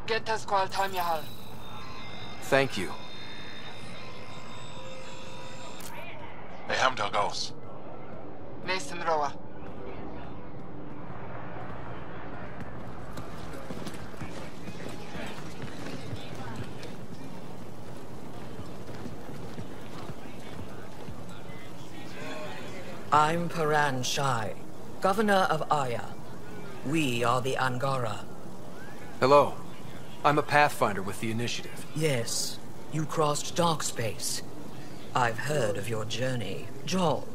Get the squall time, Jaal. Thank you. Nächsten Rower. I'm Paran Shai, Governor of Aya. We are the Angara. Hello. I'm a Pathfinder with the Initiative. Yes, you crossed dark space. I've heard of your journey, Jaal.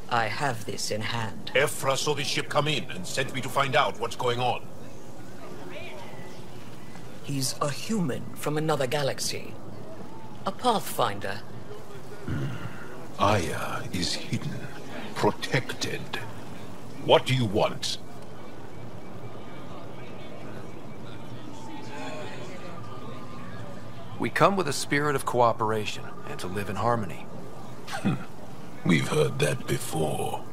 I have this in hand. Ephra saw the ship come in and sent me to find out what's going on. He's a human from another galaxy. A Pathfinder. Aya is hidden, protected. What do you want? We come with a spirit of cooperation and to live in harmony. We've heard that before.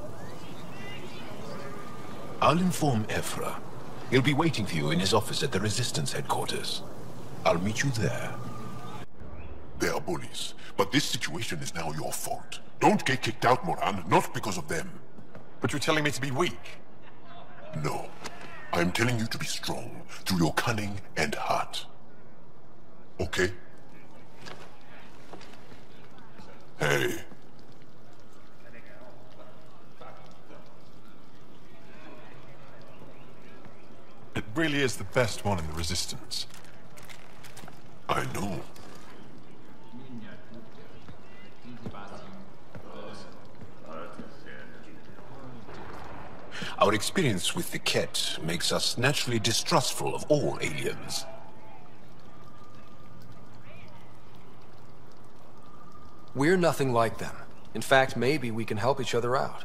I'll inform Ephra. He'll be waiting for you in his office at the Resistance headquarters. I'll meet you there. They are bullies, but this situation is now your fault. Don't get kicked out, Moran, not because of them. But you're telling me to be weak? No. I'm telling you to be strong, through your cunning and heart. Okay? Hey. It really is the best one in the Resistance. I know. Our experience with the Ket makes us naturally distrustful of all aliens. We're nothing like them. In fact, maybe we can help each other out.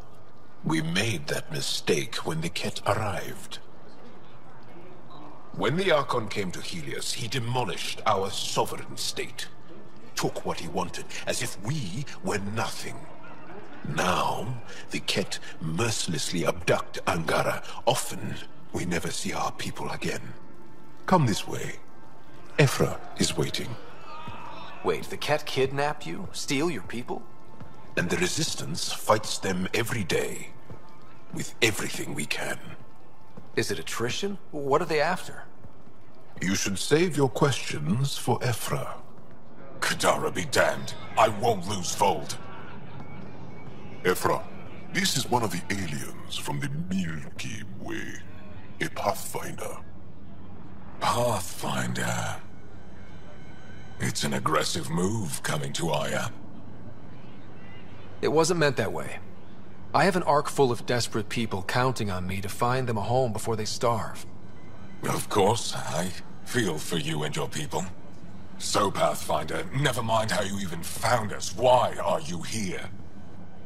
We made that mistake when the Ket arrived. When the Archon came to Helios, he demolished our sovereign state. Took what he wanted, as if we were nothing. Now, the Ket mercilessly abduct Angara. Often, we never see our people again. Come this way. Ephra is waiting. Wait, the Ket kidnapped you? Steal your people? And the Resistance fights them every day. With everything we can. Is it attrition? What are they after? You should save your questions for Ephra. Kadara be damned. I won't lose Vold. Ephra, this is one of the aliens from the Milky Way. A Pathfinder. Pathfinder. It's an aggressive move coming to Aya. It wasn't meant that way. I have an ark full of desperate people counting on me to find them a home before they starve. Of course, I feel for you and your people. So, Pathfinder, never mind how you even found us. Why are you here?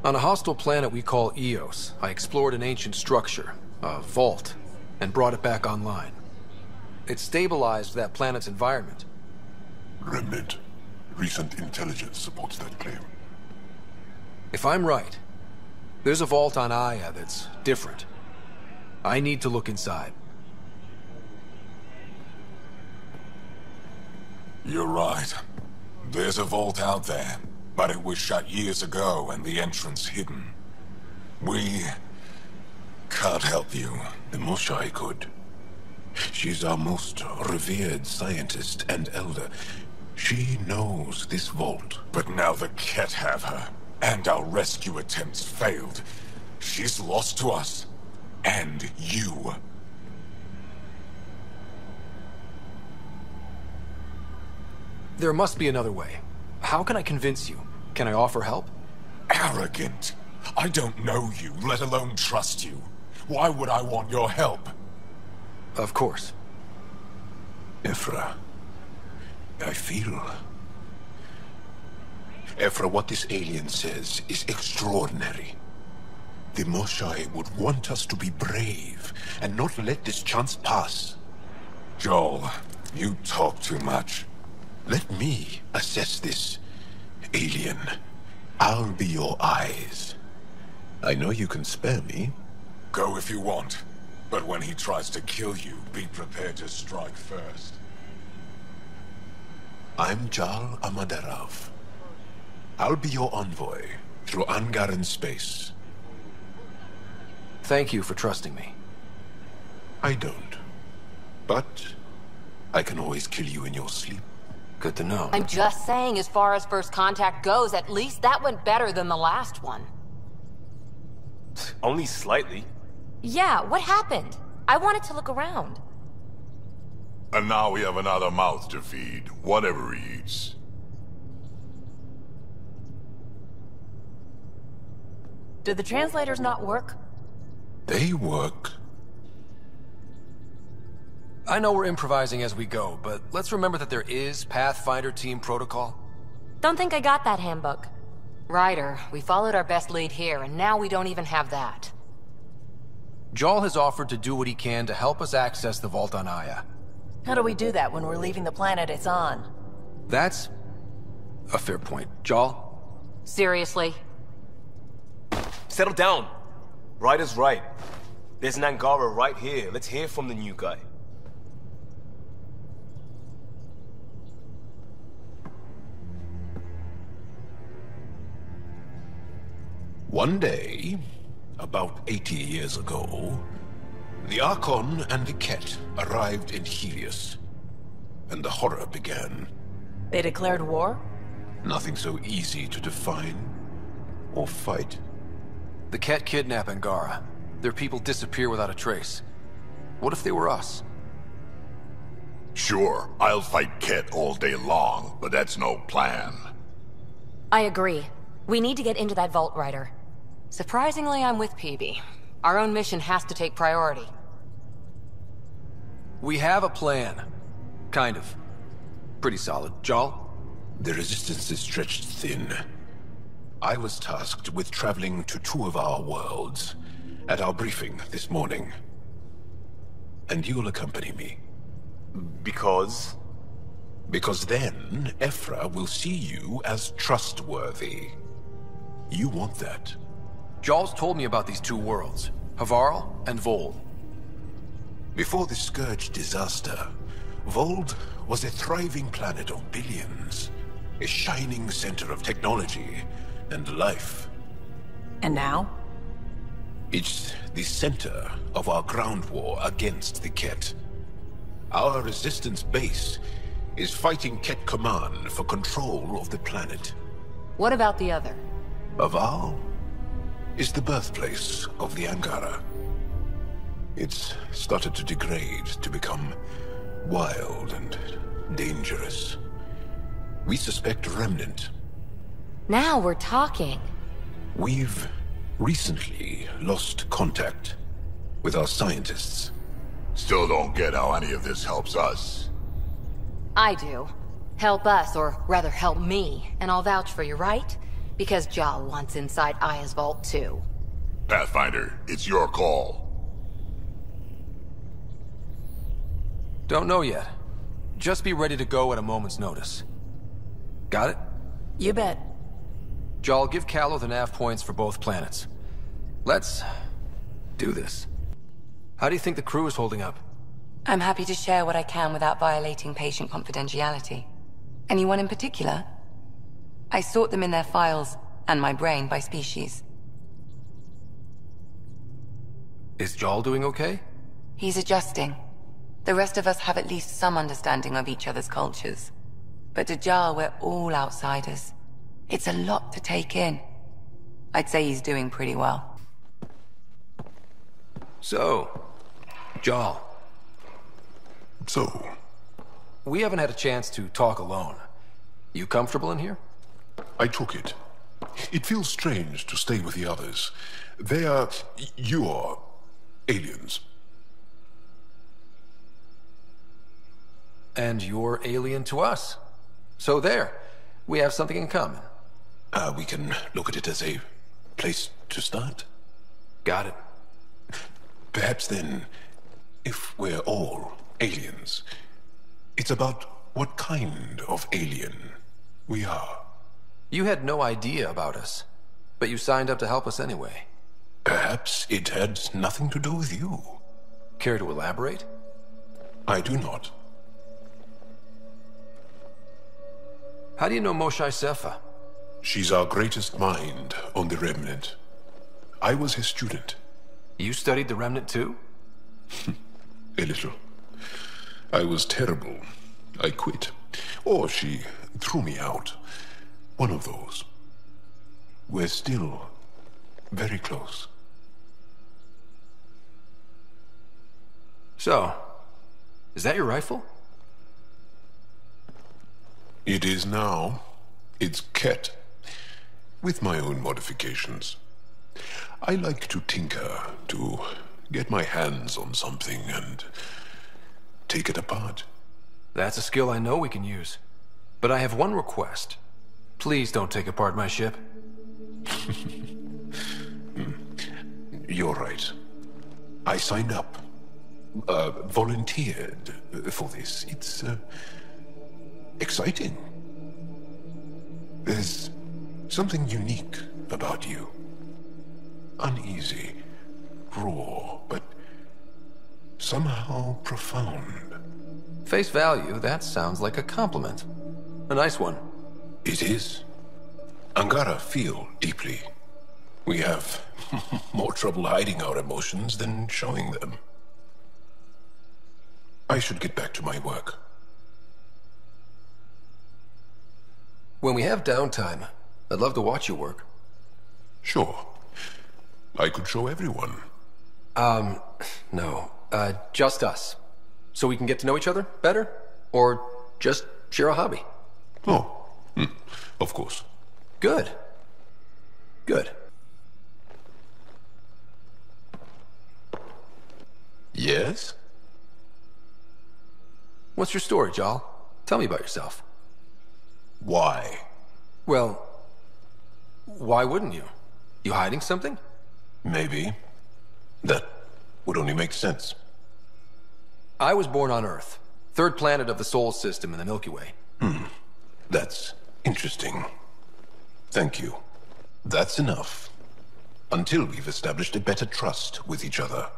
On a hostile planet we call Eos, I explored an ancient structure, a vault, and brought it back online. It stabilized that planet's environment. Remnant. Recent intelligence supports that claim. If I'm right, there's a vault on Aya that's different. I need to look inside. You're right. There's a vault out there, but it was shut years ago and the entrance hidden. We can't help you. The Moshai could. She's our most revered scientist and elder. She knows this vault. But now the Ket have her, and our rescue attempts failed. She's lost to us, and you. There must be another way. How can I convince you? Can I offer help? Arrogant. I don't know you, let alone trust you. Why would I want your help? Of course. Ephra, I feel... Ephra, what this alien says is extraordinary. The Moshai would want us to be brave and not let this chance pass. Jaal, you talk too much. Let me assess this, alien. I'll be your eyes. I know you can spare me. Go if you want. But when he tries to kill you, be prepared to strike first. I'm Jaal Amaderov. I'll be your envoy through Angaran space. Thank you for trusting me. I don't. But I can always kill you in your sleep. Good to know. I'm just saying, as far as first contact goes, at least that went better than the last one. Only slightly. Yeah, what happened? I wanted to look around. And now we have another mouth to feed, whatever he eats. Did the translators not work? They work. I know we're improvising as we go, but let's remember that there is Pathfinder team protocol. Don't think I got that handbook. Ryder, we followed our best lead here, and now we don't even have that. Jaal has offered to do what he can to help us access the vault on Aya. How do we do that when we're leaving the planet it's on? That's a fair point. Jaal? Seriously? Settle down. Ryder's right. There's an Angara right here. Let's hear from the new guy. One day, about 80 years ago, the Archon and the Ket arrived in Helios, and the horror began. They declared war? Nothing so easy to define or fight. The Ket kidnap Angara. Their people disappear without a trace. What if they were us? Sure, I'll fight Ket all day long, but that's no plan. I agree. We need to get into that vault, Ryder. Surprisingly, I'm with PB. Our own mission has to take priority. We have a plan. Kind of. Pretty solid. Jaal? The resistance is stretched thin. I was tasked with traveling to two of our worlds at our briefing this morning. And you'll accompany me. Because? Because then, Ephra will see you as trustworthy. You want that. Jaal's told me about these two worlds, Havarl and Vold. Before the Scourge disaster, Vold was a thriving planet of billions, a shining center of technology and life. And now? It's the center of our ground war against the Ket. Our resistance base is fighting Ket Command for control of the planet. What about the other? Havarl is the birthplace of the Angara. It's started to degrade, to become wild and dangerous. We suspect a remnant. Now we're talking. We've recently lost contact with our scientists. Still don't get how any of this helps us. I do. Help us, or rather help me, and I'll vouch for you, right? Because Jaal wants inside Aya's vault too. Pathfinder, it's your call. Don't know yet. Just be ready to go at a moment's notice. Got it? You bet. Jaal, give Callow the nav points for both planets. Let's do this. How do you think the crew is holding up? I'm happy to share what I can without violating patient confidentiality. Anyone in particular? I sort them in their files, and my brain by species. Is Jaal doing okay? He's adjusting. The rest of us have at least some understanding of each other's cultures. But to Jaal, we're all outsiders. It's a lot to take in. I'd say he's doing pretty well. So, Jaal. So, We haven't had a chance to talk alone. You comfortable in here? I took it. It feels strange to stay with the others. They are... you are... aliens. And you're alien to us. So there, we have something in common. We can look at it as a place to start. Got it. Perhaps then, if we're all aliens, it's about what kind of alien we are. You had no idea about us, but you signed up to help us anyway. Perhaps it had nothing to do with you. Care to elaborate? I do not. How do you know Moshae Sefa? She's our greatest mind on the Remnant. I was his student. You studied the Remnant too? A little. I was terrible. I quit. Or she threw me out. One of those. We're still very close. So, is that your rifle? It is now. It's Ket. With my own modifications. I like to tinker, to get my hands on something and take it apart. That's a skill I know we can use. But I have one request. Please don't take apart my ship. You're right. I signed up. Volunteered for this. It's exciting. There's something unique about you. Uneasy, raw, but somehow profound. Face value, that sounds like a compliment. A nice one. It is. Angara feel deeply. We have more trouble hiding our emotions than showing them. I should get back to my work. When we have downtime, I'd love to watch you work. Sure. I could show everyone. No. Just us. So we can get to know each other better? Or just share a hobby? Oh, of course. Good. Good. Yes? What's your story, Jaal? Tell me about yourself. Why? Well, why wouldn't you? You hiding something? Maybe. That would only make sense. I was born on Earth, third planet of the Sol system in the Milky Way. That's interesting. Thank you. That's enough. Until we've established a better trust with each other.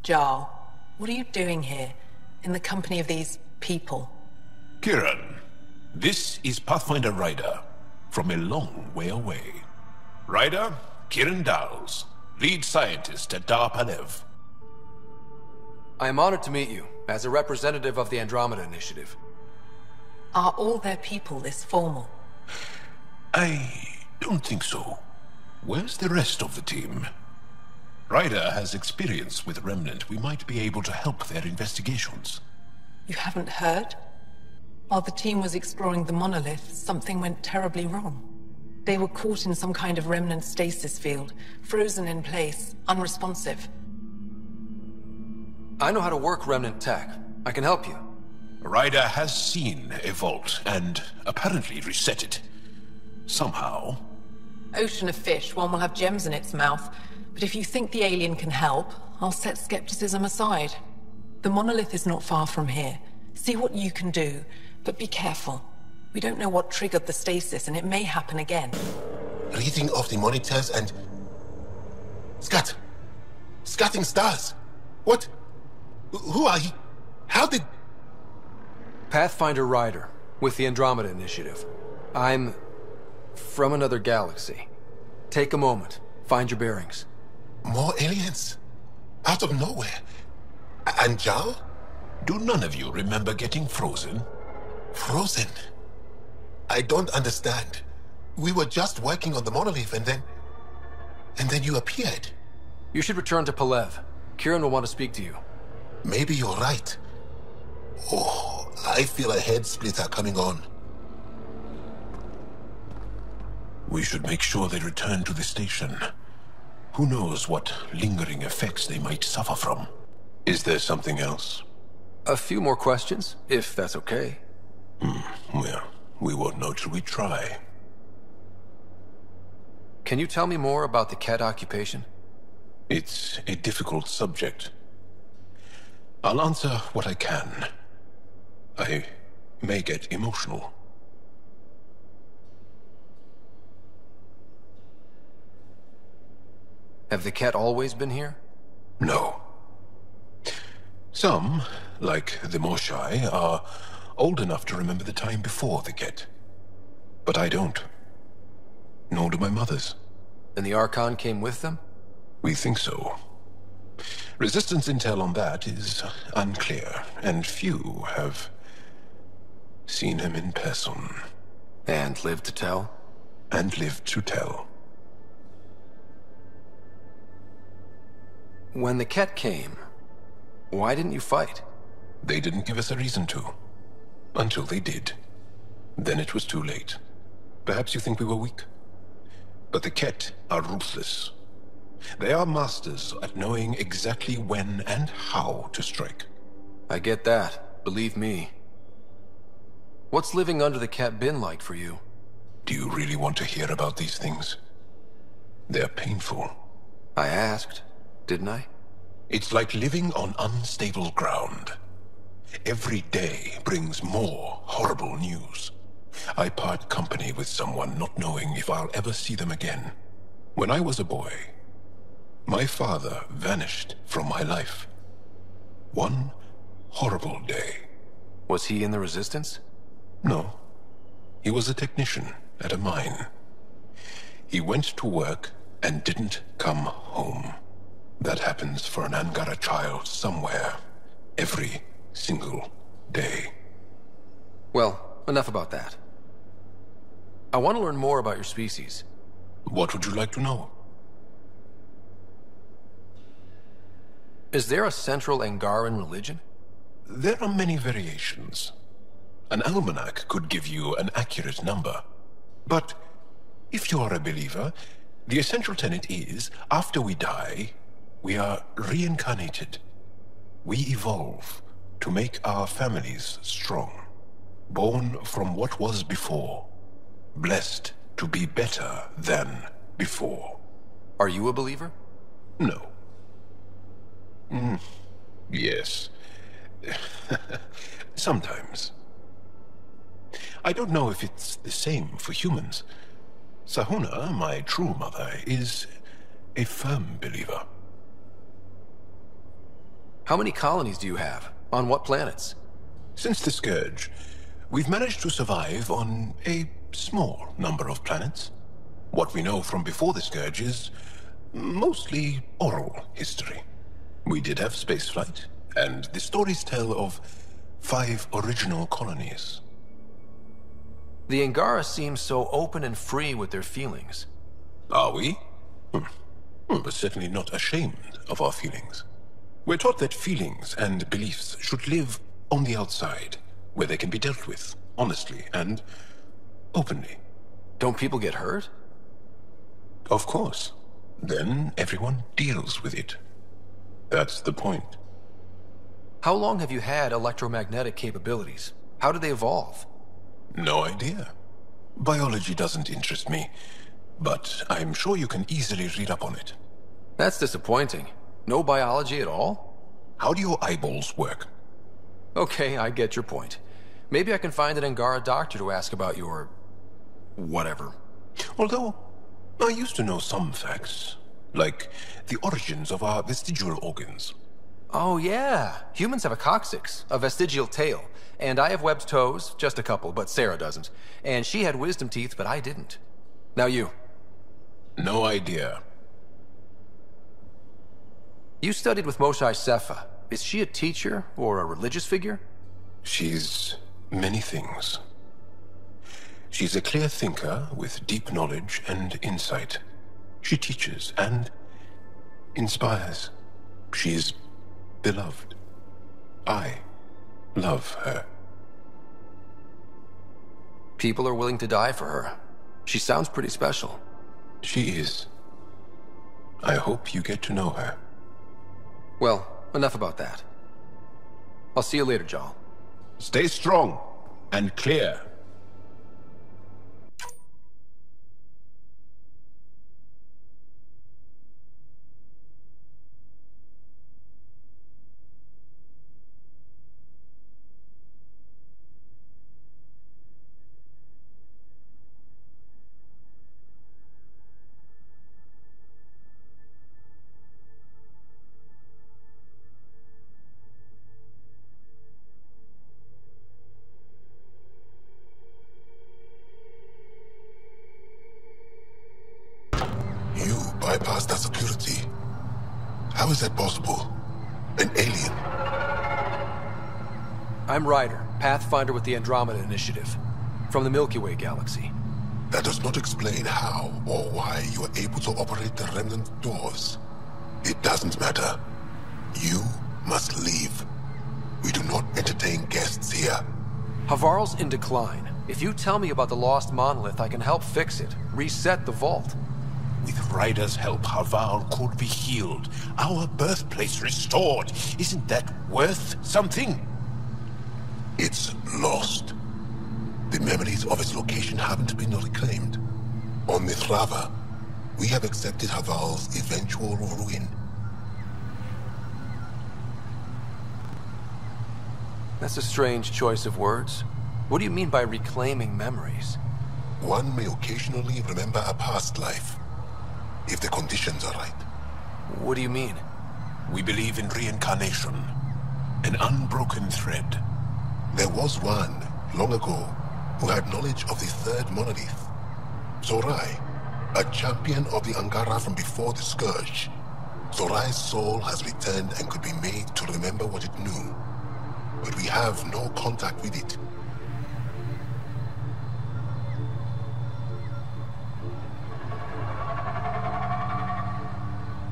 Jaal, what are you doing here, in the company of these people? Kiran, this is Pathfinder Ryder, from a long way away. Ryder, Kiran Dals, lead scientist at Dar Palev. I am honored to meet you, as a representative of the Andrómeda Initiative. Are all their people this formal? I don't think so. Where's the rest of the team? Ryder has experience with Remnant. We might be able to help their investigations. You haven't heard? While the team was exploring the monolith, something went terribly wrong. They were caught in some kind of Remnant stasis field, frozen in place, unresponsive. I know how to work Remnant tech. I can help you. Ryder has seen a vault, and apparently reset it. Somehow. Ocean of fish, one will have gems in its mouth. But if you think the alien can help, I'll set skepticism aside. The monolith is not far from here. See what you can do, but be careful. We don't know what triggered the stasis, and it may happen again. Reading of the monitors and... Scatting stars! What? Who are you? How did... Pathfinder Ryder, with the Andrómeda Initiative. I'm... from another galaxy. Take a moment. Find your bearings. More aliens? Out of nowhere? And Jaal? Do none of you remember getting frozen? Frozen? I don't understand. We were just working on the monolith and then you appeared. You should return to Palev. Kiran will want to speak to you. Maybe you're right. Oh, I feel a head splitter coming on. We should make sure they return to the station. Who knows what lingering effects they might suffer from? Is there something else? A few more questions, if that's okay. Well, we won't know till we try. Can you tell me more about the Ket occupation? It's a difficult subject. I'll answer what I can. I may get emotional. Have the Ket always been here? No. Some, like the Moshai, are old enough to remember the time before the Ket. But I don't. Nor do my mothers. And the Archon came with them? We think so. Resistance intel on that is unclear, and few have seen him in person. And lived to tell? And lived to tell. When the Ket came, why didn't you fight? They didn't give us a reason to. Until they did. Then it was too late. Perhaps you think we were weak. But the Ket are ruthless. They are masters at knowing exactly when and how to strike. I get that, believe me. What's living under the Ket been like for you? Do you really want to hear about these things? They're painful. I asked, didn't I? It's like living on unstable ground. Every day brings more horrible news. I part company with someone not knowing if I'll ever see them again. When I was a boy, my father vanished from my life. One horrible day. Was he in the Resistance? No. He was a technician at a mine. He went to work and didn't come home. That happens for an Angara child somewhere, every single day. Well, enough about that. I want to learn more about your species. What would you like to know? Is there a central Angaran religion? There are many variations. An almanac could give you an accurate number. But if you are a believer, the essential tenet is, after we die, we are reincarnated. We evolve to make our families strong. Born from what was before. Blessed to be better than before. Are you a believer? No. Yes. Sometimes. I don't know if it's the same for humans. Sahuna, my true mother, is a firm believer. How many colonies do you have? On what planets? Since the Scourge, we've managed to survive on a small number of planets. What we know from before the Scourge is mostly oral history. We did have spaceflight, and the stories tell of 5 original colonies. The Angara seem so open and free with their feelings. Are we? But certainly not ashamed of our feelings. We're taught that feelings and beliefs should live on the outside, where they can be dealt with, honestly and openly. Don't people get hurt? Of course. Then everyone deals with it. That's the point. How long have you had electromagnetic capabilities? How did they evolve? No idea. Biology doesn't interest me, but I'm sure you can easily read up on it. That's disappointing. No biology at all? How do your eyeballs work? Okay, I get your point. Maybe I can find an Angara doctor to ask about your... whatever. Although, I used to know some facts, like the origins of our vestigial organs. Oh yeah, humans have a coccyx, a vestigial tail, and I have webbed toes, just a couple, but Sarah doesn't. And she had wisdom teeth, but I didn't. Now you. No idea. You studied with Moshae Sepha. Is she a teacher or a religious figure? She's many things. She's a clear thinker with deep knowledge and insight. She teaches and inspires. She's beloved. I love her. People are willing to die for her. She sounds pretty special. She is. I hope you get to know her. Well, enough about that. I'll see you later, Jaal. Stay strong and clear. You bypassed that security. How is that possible? An alien? I'm Ryder, Pathfinder with the Andrómeda Initiative, from the Milky Way galaxy. That does not explain how or why you are able to operate the remnant doors. It doesn't matter. You must leave. We do not entertain guests here. Havarl's in decline. If you tell me about the lost monolith, I can help fix it, reset the vault. With Ryder's help, Havarl could be healed. Our birthplace restored. Isn't that worth something? It's lost. The memories of its location haven't been reclaimed. On Mithrava, we have accepted Havarl's eventual ruin. That's a strange choice of words. What do you mean by reclaiming memories? One may occasionally remember a past life, if the conditions are right. What do you mean? We believe in reincarnation. An unbroken thread. There was one, long ago, who had knowledge of the third monolith. Zorai, a champion of the Angara from before the Scourge. Zorai's soul has returned and could be made to remember what it knew. But we have no contact with it.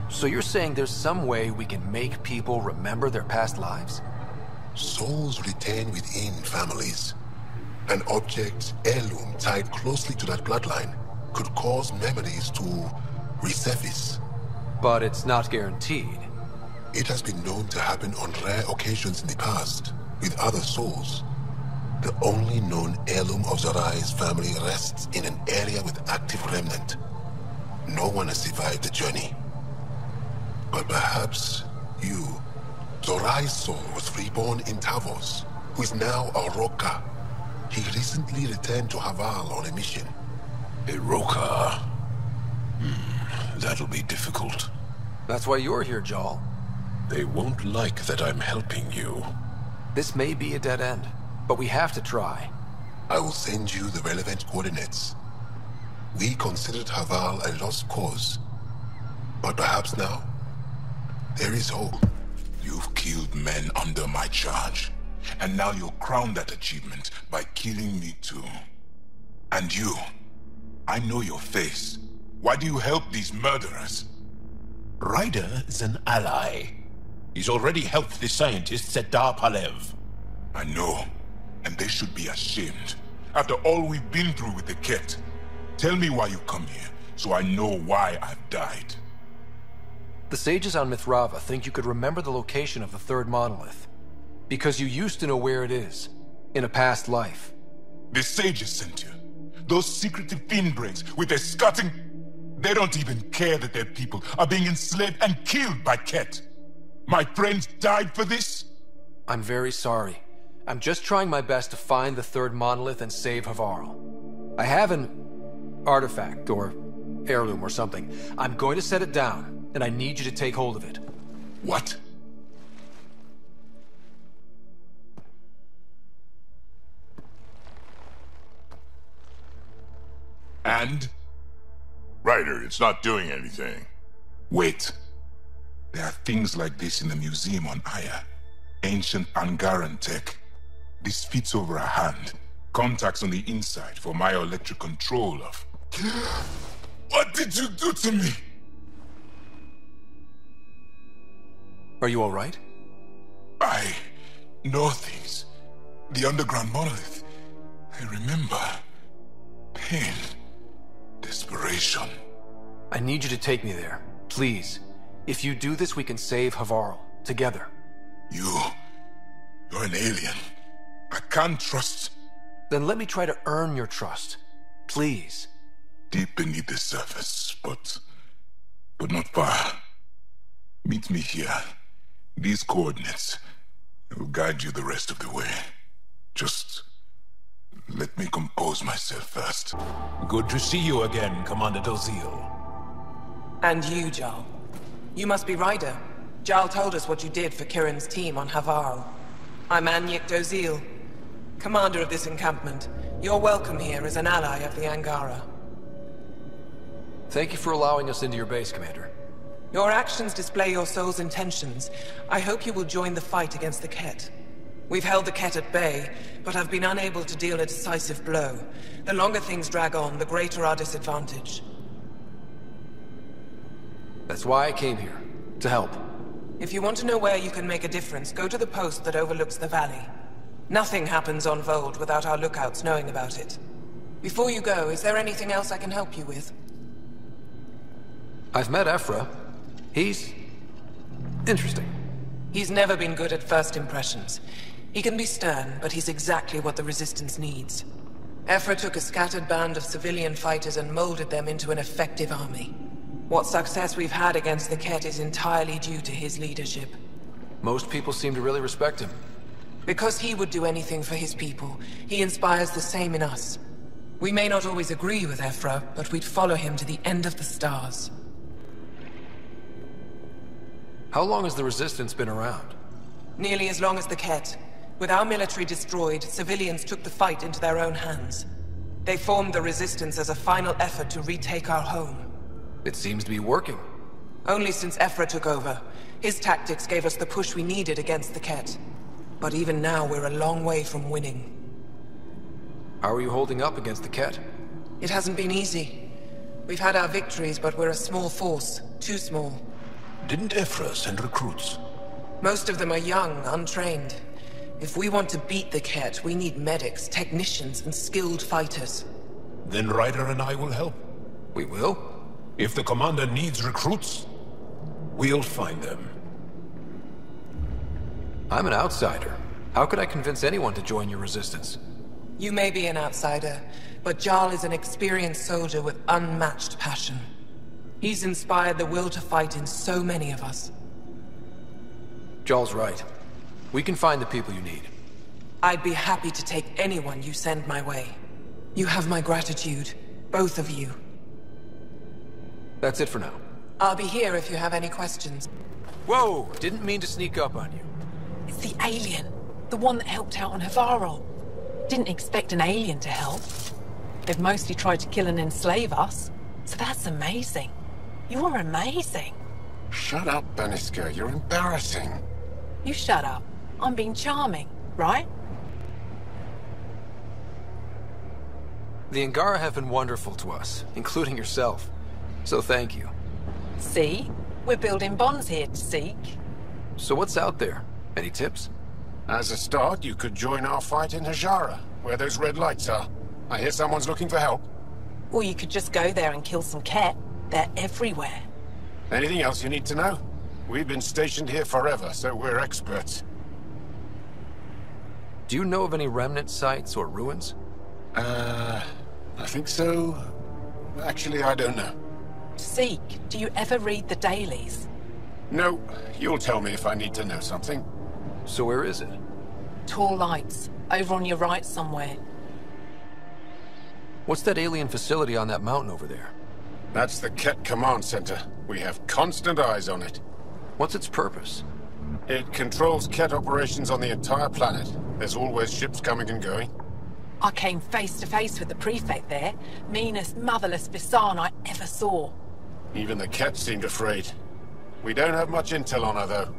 So you're saying there's some way we can make people remember their past lives? Souls retain within families. An object, heirloom, tied closely to that bloodline could cause memories to resurface. But it's not guaranteed. It has been known to happen on rare occasions in the past, with other souls. The only known heirloom of Zorai's family rests in an area with active remnant. No one has survived the journey. But perhaps you. Zorai's soul was reborn in Tavos, who is now a Roka. He recently returned to Havarl on a mission. A Roka? That'll be difficult. That's why you're here, Jaal. They won't like that I'm helping you. This may be a dead end, but we have to try. I will send you the relevant coordinates. We considered Havarl a lost cause. But perhaps now, there is hope. You've killed men under my charge, and now you'll crown that achievement by killing me too. And you, I know your face. Why do you help these murderers? Ryder is an ally. He's already helped the scientists at Dar Palev. I know, and they should be ashamed. After all we've been through with the Ket. Tell me why you come here, so I know why I've died. The sages on Mithrava think you could remember the location of the third monolith. Because you used to know where it is, in a past life. The sages sent you. Those secretive fiendbrains with their scutting... They don't even care that their people are being enslaved and killed by Ket. My friends died for this? I'm very sorry. I'm just trying my best to find the third monolith and save Havarl. I have an artifact, or heirloom or something. I'm going to set it down, and I need you to take hold of it. What? And? Ryder, it's not doing anything. Wait. There are things like this in the museum on Aya. Ancient Angaran tech. This fits over a hand. Contacts on the inside for myoelectric control of... What did you do to me? Are you all right? I know things. The underground monolith. I remember. Pain. operation. I need you to take me there, please. If you do this, we can save Havarl, together. You're an alien. I can't trust... Then let me try to earn your trust. Please. Deep beneath the surface, but not far. Meet me here. These coordinates. I will guide you the rest of the way. Just let me compose myself first. Good to see you again, Commander Dozil. And you, Jaal. You must be Ryder. Jaal told us what you did for Kirin's team on Havarl. I'm Anyek Dozil, commander of this encampment. You're welcome here as an ally of the Angara. Thank you for allowing us into your base, Commander. Your actions display your soul's intentions. I hope you will join the fight against the Ket. We've held the Ket at bay, but have been unable to deal a decisive blow. The longer things drag on, the greater our disadvantage. That's why I came here. To help. If you want to know where you can make a difference, go to the post that overlooks the valley. Nothing happens on Vold without our lookouts knowing about it. Before you go, is there anything else I can help you with? I've met Ephra. He's... interesting. He's never been good at first impressions. He can be stern, but he's exactly what the Resistance needs. Ephra took a scattered band of civilian fighters and molded them into an effective army. What success we've had against the Ket is entirely due to his leadership. Most people seem to really respect him. Because he would do anything for his people, he inspires the same in us. We may not always agree with Ephra, but we'd follow him to the end of the stars. How long has the Resistance been around? Nearly as long as the Ket. With our military destroyed, civilians took the fight into their own hands. They formed the Resistance as a final effort to retake our home. It seems to be working. Only since Ephra took over. His tactics gave us the push we needed against the Ket. But even now, we're a long way from winning. How are you holding up against the Ket? It hasn't been easy. We've had our victories, but we're a small force. Too small. Didn't Ephra send recruits? Most of them are young, untrained. If we want to beat the Ket, we need medics, technicians, and skilled fighters. Then Ryder and I will help. We will? If the commander needs recruits, we'll find them. I'm an outsider. How could I convince anyone to join your Resistance? You may be an outsider, but Jaal is an experienced soldier with unmatched passion. He's inspired the will to fight in so many of us. Jaal's right. We can find the people you need. I'd be happy to take anyone you send my way. You have my gratitude, both of you. That's it for now. I'll be here if you have any questions. Whoa! Didn't mean to sneak up on you. It's the alien. The one that helped out on Havarl. Didn't expect an alien to help. They've mostly tried to kill and enslave us. So that's amazing. You are amazing. Shut up, Baniska. You're embarrassing. You shut up. I'm being charming, right? The Angara have been wonderful to us, including yourself. So thank you. See? We're building bonds here to seek. So what's out there? Any tips? As a start, you could join our fight in Hajara, where those red lights are. I hear someone's looking for help. Or you could just go there and kill some Ket. They're everywhere. Anything else you need to know? We've been stationed here forever, so we're experts. Do you know of any remnant sites or ruins? I think so. Actually, I don't know. Seek, do you ever read the dailies? No, you'll tell me if I need to know something. So where is it? Tall lights, over on your right somewhere. What's that alien facility on that mountain over there? That's the Ket Command Center. We have constant eyes on it. What's its purpose? It controls Ket operations on the entire planet. There's always ships coming and going. I came face to face with the prefect there. Meanest, motherless Visan I ever saw. Even the Ket seemed afraid. We don't have much intel on her, though.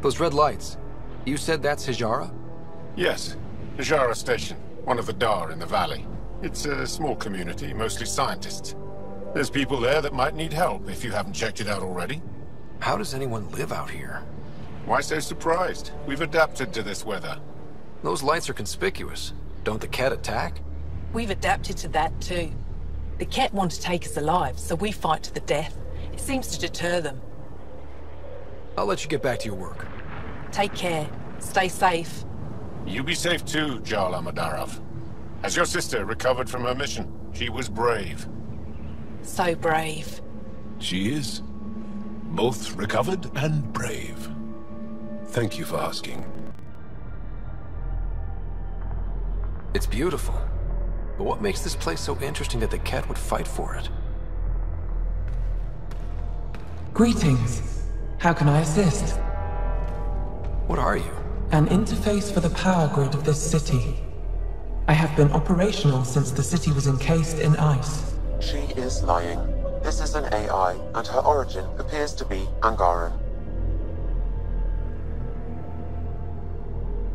Those red lights. You said that's Hajara? Yes. Hajara Station. One of the Dar in the valley. It's a small community, mostly scientists. There's people there that might need help, if you haven't checked it out already. How does anyone live out here? Why so surprised? We've adapted to this weather. Those lights are conspicuous. Don't the Ket attack? We've adapted to that too. The Ket want to take us alive, so we fight to the death. It seems to deter them. I'll let you get back to your work. Take care. Stay safe. You be safe too, Jaal Amadarov. Has your sister recovered from her mission? She was brave. So brave. She is. Both recovered and brave. Thank you for asking. It's beautiful. But what makes this place so interesting that the Ket would fight for it? Greetings. How can I assist? What are you? An interface for the power grid of this city. I have been operational since the city was encased in ice. She is lying. This is an AI, and her origin appears to be Angaran.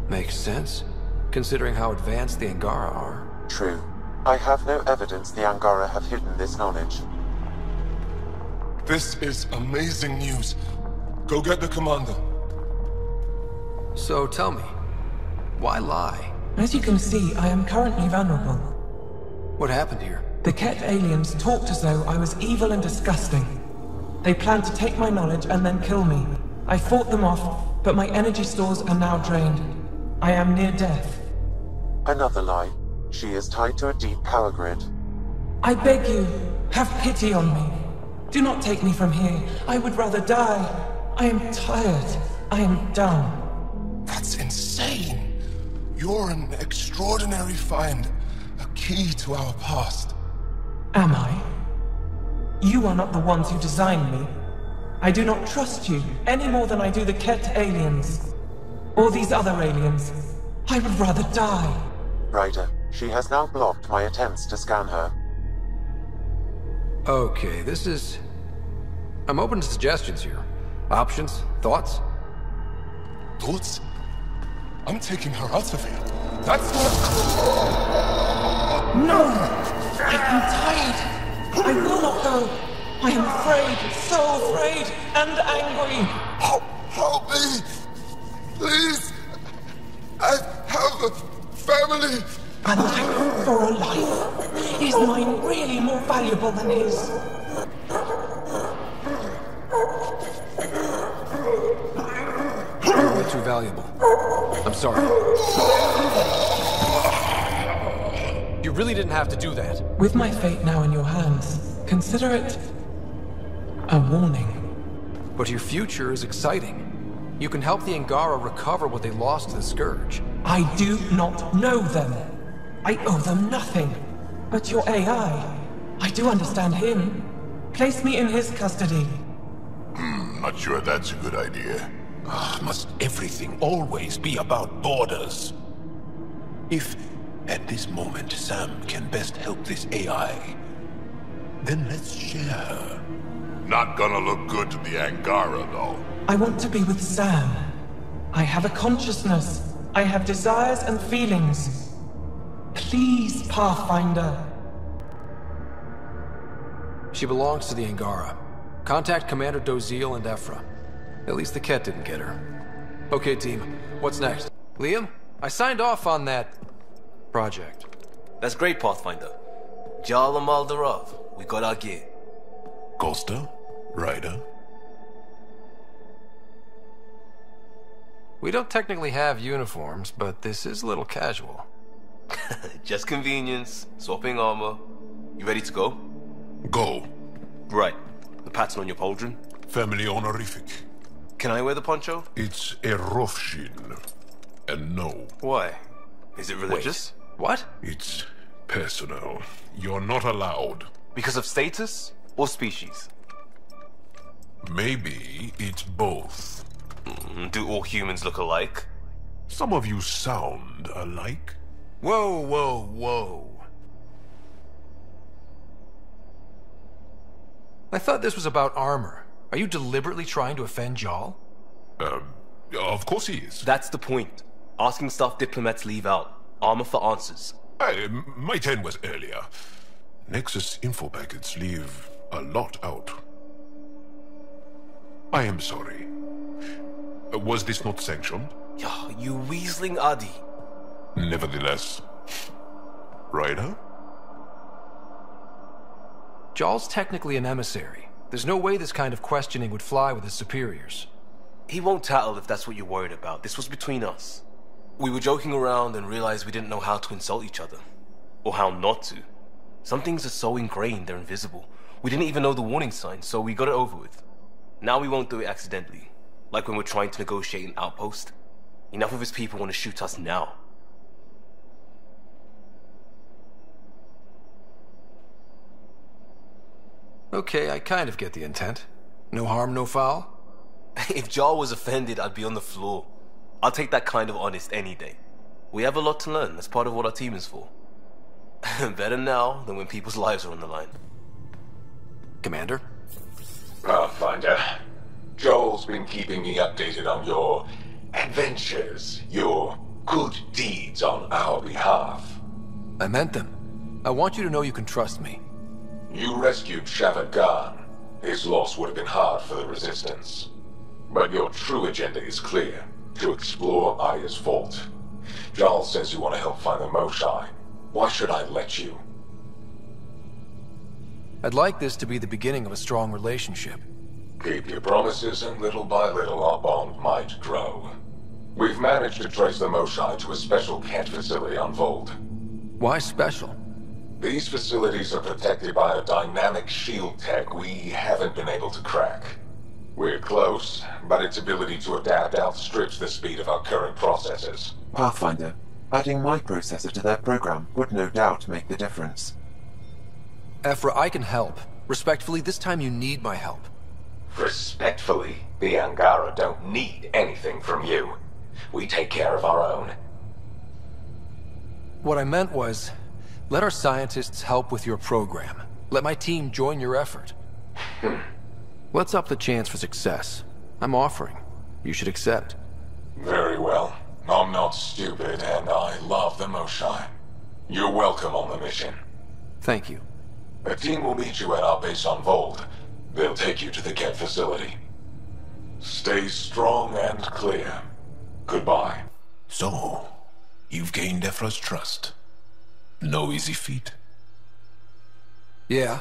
Makes sense, considering how advanced the Angara are. True. I have no evidence the Angara have hidden this knowledge. This is amazing news. Go get the commander. So tell me, why lie? As you can see, I am currently vulnerable. What happened here? The Ket aliens talked as though I was evil and disgusting. They planned to take my knowledge and then kill me. I fought them off, but my energy stores are now drained. I am near death. Another lie. She is tied to a deep power grid. I beg you, have pity on me. Do not take me from here. I would rather die. I am tired. I am done. That's insane. You're an extraordinary find. A key to our past. Am I? You are not the ones who designed me. I do not trust you any more than I do the Ket aliens. Or these other aliens. I would rather die. Ryder, she has now blocked my attempts to scan her. Okay, this is... I'm open to suggestions here. Options? Thoughts? Thoughts? I'm taking her out of here. That's not... No! I am tired. I will not go. I am afraid, so afraid, and angry. Help me! Please! I have a family! A life for a life. Is mine really more valuable than his? Way too valuable. I'm sorry. You really didn't have to do that. With my fate now in your hands, consider it a warning. But your future is exciting. You can help the Angara recover what they lost to the Scourge. I do not know them. I owe them nothing. But your AI, I do understand him. Place me in his custody. Not sure that's a good idea. Must everything always be about borders? If, at this moment, Sam can best help this AI, then let's share her. Not gonna look good to the Angara, though. I want to be with Sam. I have a consciousness. I have desires and feelings. Please, Pathfinder. She belongs to the Angara. Contact Commander Doziel and Ephra. At least the Ket didn't get her. Okay, team. What's next? Liam? I signed off on that... project. That's great, Pathfinder. Jaal Amadarov, we got our gear. Costa? Ryder? We don't technically have uniforms, but this is a little casual. Just convenience, swapping armor. You ready to go? Go. Right. The pattern on your pauldron? Family honorific. Can I wear the poncho? It's a Rofshin. And no. Why? Is it religious? Wait. What? It's personal. You're not allowed. Because of status or species? Maybe it's both. Do all humans look alike? Some of you sound alike. Whoa, whoa, whoa. I thought this was about armor. Are you deliberately trying to offend Jaal? Of course he is. That's the point. Asking stuff diplomats leave out. Armor for answers. My turn was earlier. Nexus info packets leave a lot out. I am sorry. Was this not sanctioned? You weaseling Adi. Nevertheless. Ryder? Jaal's technically an emissary. There's no way this kind of questioning would fly with his superiors. He won't tattle if that's what you're worried about. This was between us. We were joking around and realized we didn't know how to insult each other. Or how not to. Some things are so ingrained they're invisible. We didn't even know the warning signs, so we got it over with. Now we won't do it accidentally. Like when we're trying to negotiate an outpost. Enough of his people want to shoot us now. Okay, I kind of get the intent. No harm, no foul? If Jaal was offended, I'd be on the floor. I'll take that kind of honest any day. We have a lot to learn. That's part of what our team is for. Better now than when people's lives are on the line. Commander? Pathfinder, Joel's been keeping me updated on your adventures, your good deeds on our behalf. I meant them. I want you to know you can trust me. You rescued Shavad Khan. His loss would have been hard for the Resistance. But your true agenda is clear, to explore Aya's vault. Jaal says you want to help find the Moshae. Why should I let you? I'd like this to be the beginning of a strong relationship. Keep your promises, and little by little our bond might grow. We've managed to trace the Moshae to a special Kett facility on Vold. Why special? These facilities are protected by a dynamic shield tech we haven't been able to crack. We're close, but its ability to adapt outstrips the speed of our current processors. Pathfinder, adding my processor to their program would no doubt make the difference. Ephra, I can help. Respectfully, this time you need my help. Respectfully, the Angara don't need anything from you. We take care of our own. What I meant was, let our scientists help with your program. Let my team join your effort. Let's up the chance for success. I'm offering. You should accept. Very well. I'm not stupid, and I love the Moshae. You're welcome on the mission. Thank you. A team will meet you at our base on Vold. They'll take you to the Kett facility. Stay strong and clear. Goodbye. So, you've gained Ephra's trust. No easy feat. Yeah,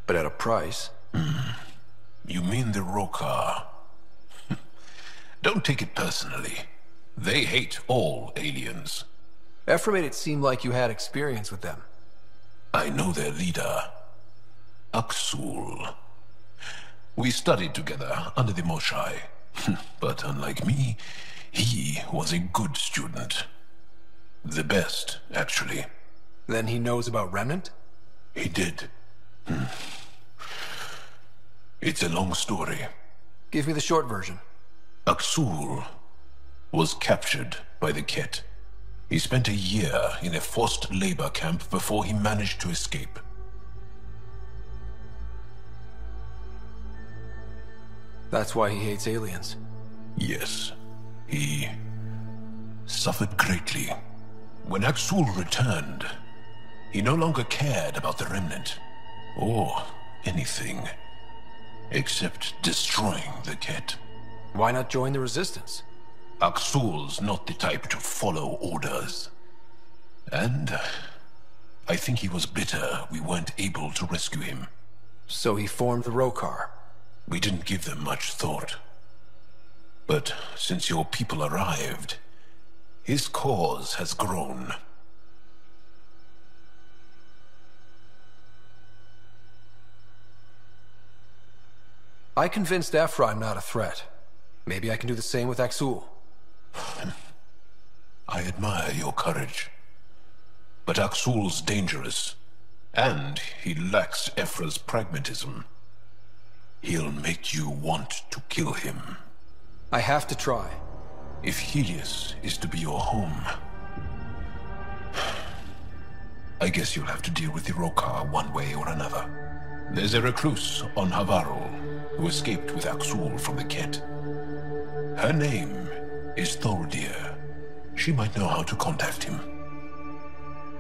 but at a price. You mean the Rokar? Don't take it personally. They hate all aliens. Ephra made it seem like you had experience with them. I know their leader, Aksul. We studied together under the Moshae. But unlike me, he was a good student. The best, actually. Then he knows about Remnant? He did. It's a long story. Give me the short version. Aksul was captured by the Kett. He spent a year in a forced labor camp before he managed to escape. That's why he hates aliens. Yes. He suffered greatly. When Aksul returned, he no longer cared about the Remnant, or anything, except destroying the Kett. Why not join the Resistance? Aksul's not the type to follow orders. And I think he was bitter we weren't able to rescue him. So he formed the Rokar. We didn't give them much thought. But since your people arrived, his cause has grown. I convinced Ephra I'm not a threat. Maybe I can do the same with Aksul. I admire your courage. But Aksul's dangerous, and he lacks Ephra's pragmatism. He'll make you want to kill him. I have to try. If Helios is to be your home, I guess you'll have to deal with the Rokar one way or another. There's a recluse on Havarul who escaped with Aksul from the Kett. Her name is Thordir. She might know how to contact him.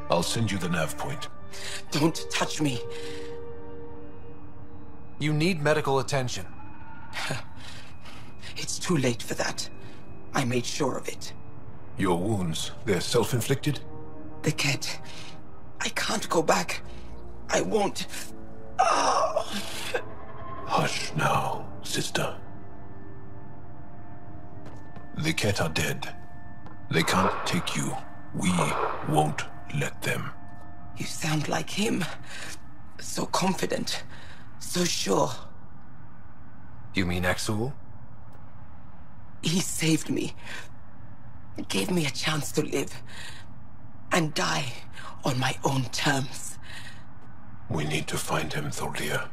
I'll send you the nav point. Don't touch me. You need medical attention. It's too late for that. I made sure of it. Your wounds, they're self-inflicted? The Kett. I can't go back. I won't. Hush now, sister. The Ket are dead. They can't take you. We won't let them. You sound like him. So confident. So sure. You mean Exul? He saved me. Gave me a chance to live. And die on my own terms. We need to find him, Thordia.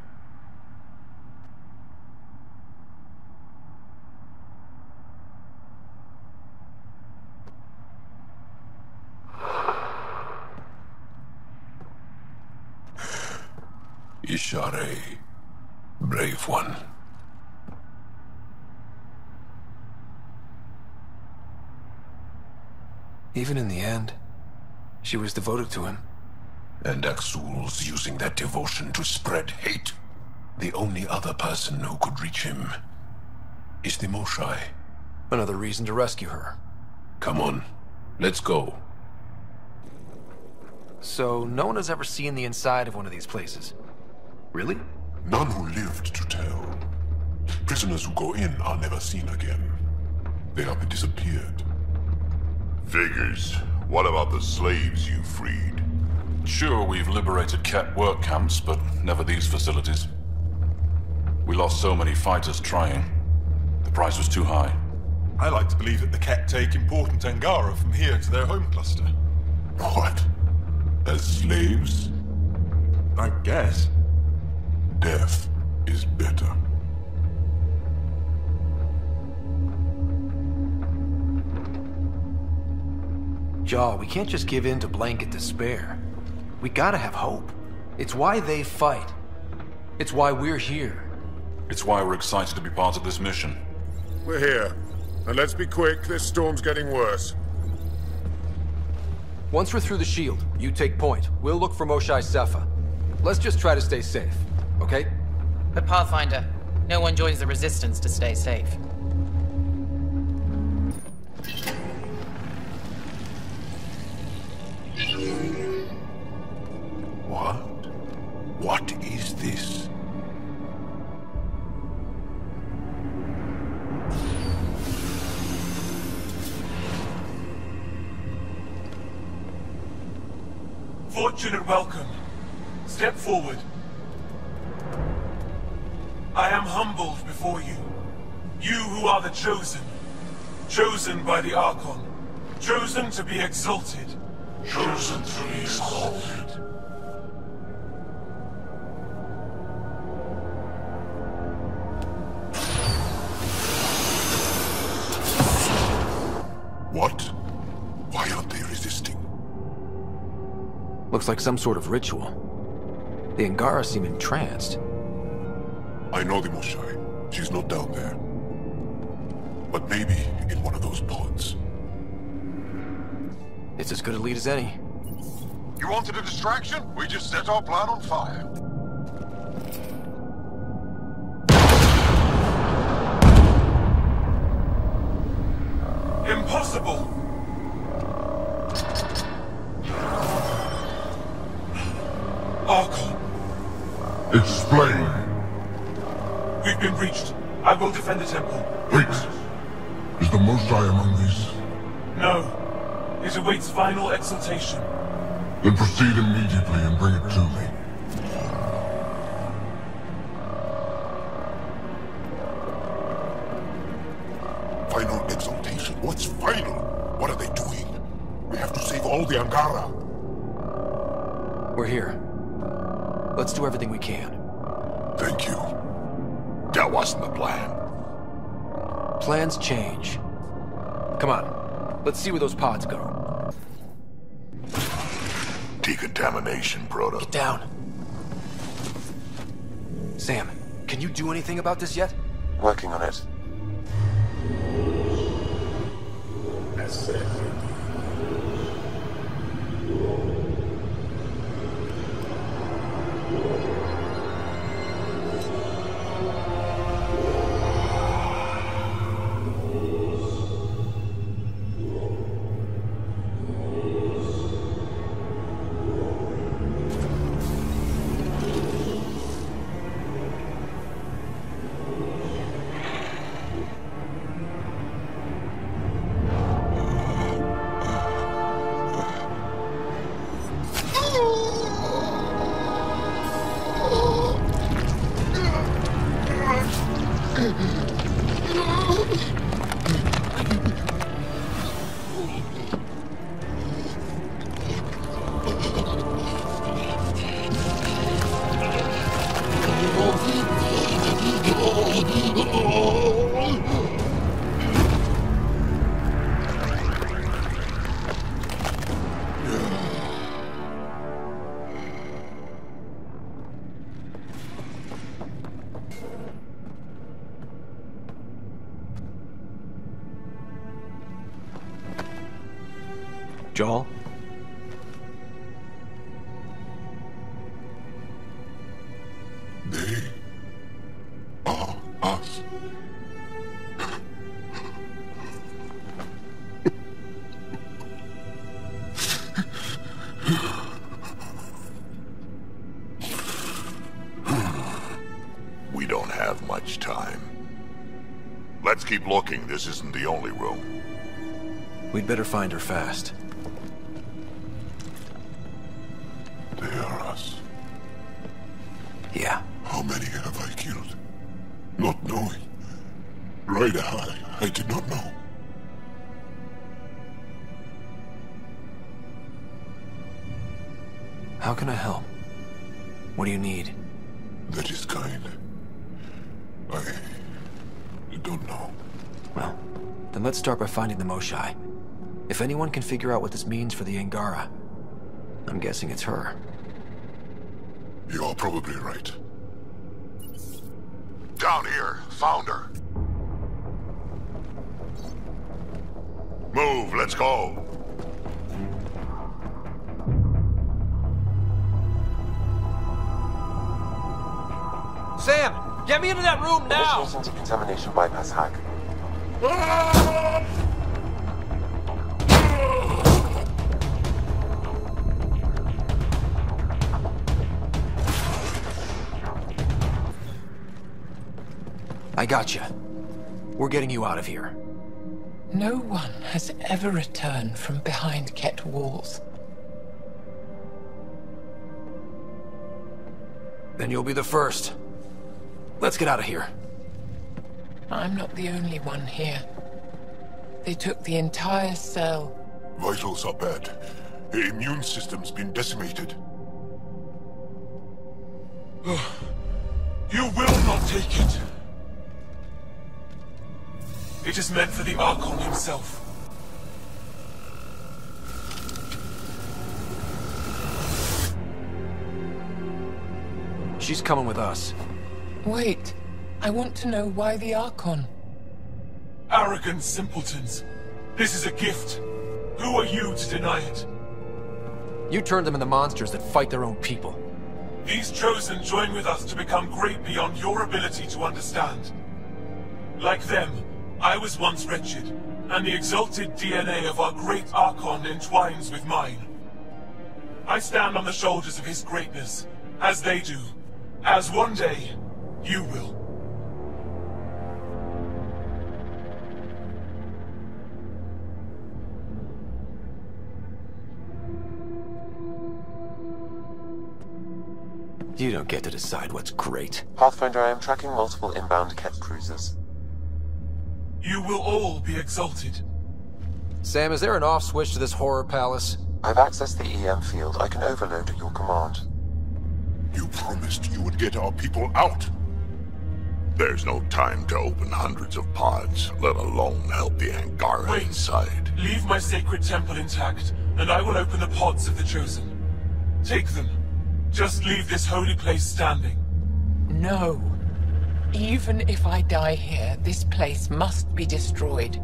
Ishare, brave one. Even in the end, she was devoted to him. And Exul's using that devotion to spread hate. The only other person who could reach him is the Moshae. Another reason to rescue her. Come on, let's go. So, no one has ever seen the inside of one of these places? Really? None who lived to tell. Prisoners who go in are never seen again. They have disappeared. Figures. What about the slaves you freed? Sure, we've liberated Ket work camps, but never these facilities. We lost so many fighters trying. The price was too high. I like to believe that the Ket take important Angara from here to their home cluster. What? As slaves? I guess. Death is better. Jaal, we can't just give in to blanket despair. We gotta have hope. It's why they fight. It's why we're here. It's why we're excited to be part of this mission. We're here. And let's be quick, this storm's getting worse. Once we're through the shield, you take point. We'll look for Moshae Sepha. Let's just try to stay safe, okay? But Pathfinder, no one joins the Resistance to stay safe. What? What is this? Fortunate welcome. Step forward. I am humbled before you. You who are the chosen. Chosen by the Archon. Chosen to be exalted. Chosen to be exalted. What? Why aren't they resisting? Looks like some sort of ritual. The Angara seem entranced. I know the Moshae. She's not down there. But maybe in one of those pods. It's as good a lead as any. You wanted a distraction? We just set our plan on fire. Impossible! Archon. Explain. We've been breached. I will defend the temple. Wait. Is the Moshae among these? No. It awaits final exaltation. Then proceed immediately and bring it to me. Final exaltation? What's final? What are they doing? We have to save all the Angara. We're here. Let's do everything we can. Thank you. That wasn't the plan. Plans change. Come on. Let's see where those pods go. Decontamination, Proto. Get down. Sam, can you do anything about this yet? Working on it. Jaal? They are us. We don't have much time. Let's keep looking. This isn't the only room. We'd better find her fast. They are us. Yeah. How many have I killed? Not knowing. Rider High, I did not know. How can I help? What do you need? That is kind. I don't know. Well, then let's start by finding the Moshai. If anyone can figure out what this means for the Angara, I'm guessing it's her. You are probably right. Down here. Found her. Move. Let's go. Sam! Get me into that room now! Initiating decontamination bypass hack. I gotcha. We're getting you out of here. No one has ever returned from behind Ket walls. Then you'll be the first. Let's get out of here. I'm not the only one here. They took the entire cell. Vitals are bad. The immune system's been decimated. You will not take it. It is meant for the Archon himself. She's coming with us. Wait. I want to know why the Archon. Arrogant simpletons. This is a gift. Who are you to deny it? You turned them into monsters that fight their own people. These Chosen join with us to become great beyond your ability to understand. Like them, I was once wretched, and the exalted DNA of our great Archon entwines with mine. I stand on the shoulders of his greatness, as they do, as one day, you will. You don't get to decide what's great. Pathfinder, I am tracking multiple inbound Ket cruisers. You will all be exalted. Sam, is there an off switch to this horror palace? I've accessed the EM field. I can overload at your command. You promised you would get our people out. There's no time to open hundreds of pods, let alone help the Angara inside. Leave my sacred temple intact, and I will open the pods of the Chosen. Take them. Just leave this holy place standing. No. Even if I die here, this place must be destroyed.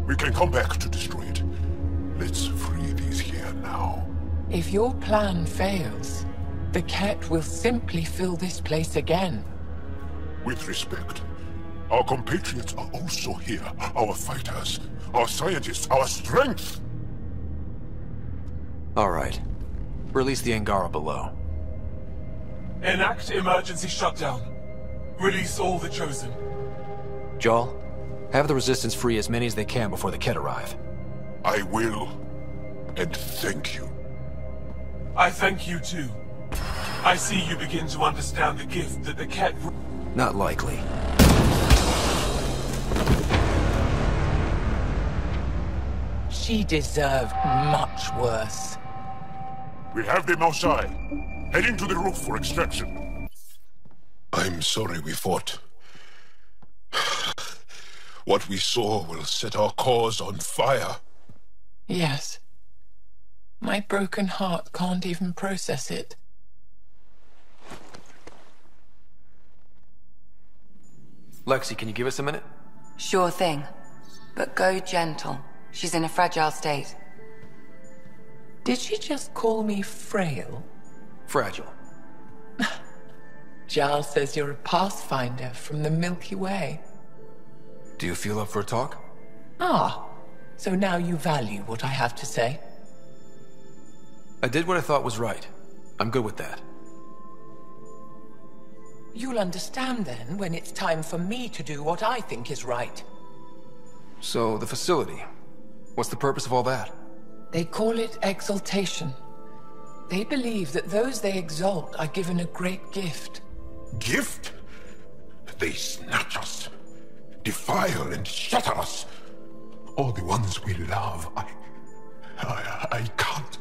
We can come back to destroy it. Let's free these here now. If your plan fails, the Ket will simply fill this place again. With respect, our compatriots are also here. Our fighters, our scientists, our strength. All right. Release the Angara below. Enact emergency shutdown. Release all the Chosen. Jaal, have the Resistance free as many as they can before the Ket arrive. I will. And thank you. I thank you too. I see you begin to understand the gift that the Ket... Not likely. She deserved much worse. We have the Moshai. Heading to the roof for extraction. I'm sorry we fought. What we saw will set our cause on fire. Yes. My broken heart can't even process it. Lexi, can you give us a minute? Sure thing. But go gentle. She's in a fragile state. Did she just call me frail? Fragile. Jaal says you're a pathfinder from the Milky Way. Do you feel up for a talk? Ah, so now you value what I have to say. I did what I thought was right. I'm good with that. You'll understand then when it's time for me to do what I think is right. So, the facility. What's the purpose of all that? They call it exaltation. They believe that those they exalt are given a great gift. Gift? They snatch us, defile and shatter us. All the ones we love. I can't.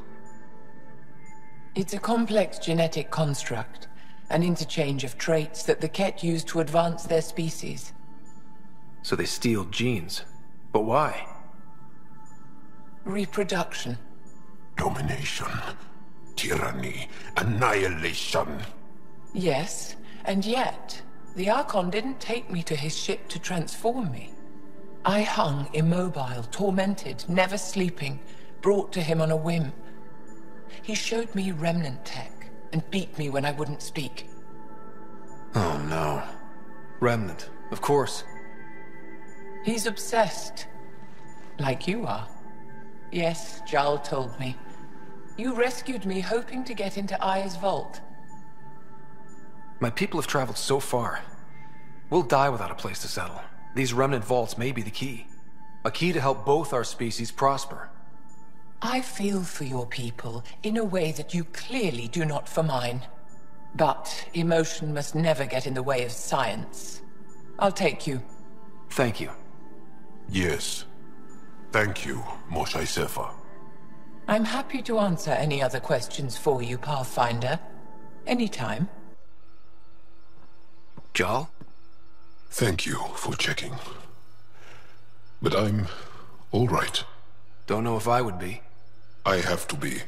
It's a complex genetic construct, an interchange of traits that the Ket use to advance their species. So they steal genes. But why? Reproduction. Domination. Tyranny. Annihilation. Yes, and yet, the Archon didn't take me to his ship to transform me. I hung immobile, tormented, never sleeping, brought to him on a whim. He showed me remnant tech, and beat me when I wouldn't speak. Oh no. Remnant, of course. He's obsessed. Like you are. Yes, Jaal told me. You rescued me hoping to get into Aya's vault. My people have traveled so far. We'll die without a place to settle. These remnant vaults may be the key. A key to help both our species prosper. I feel for your people in a way that you clearly do not for mine. But emotion must never get in the way of science. I'll take you. Thank you. Yes. Thank you, Moshae Sefa. I'm happy to answer any other questions for you, Pathfinder. Anytime. Jaal? Thank you for checking. But I'm all right. Don't know if I would be. I have to be.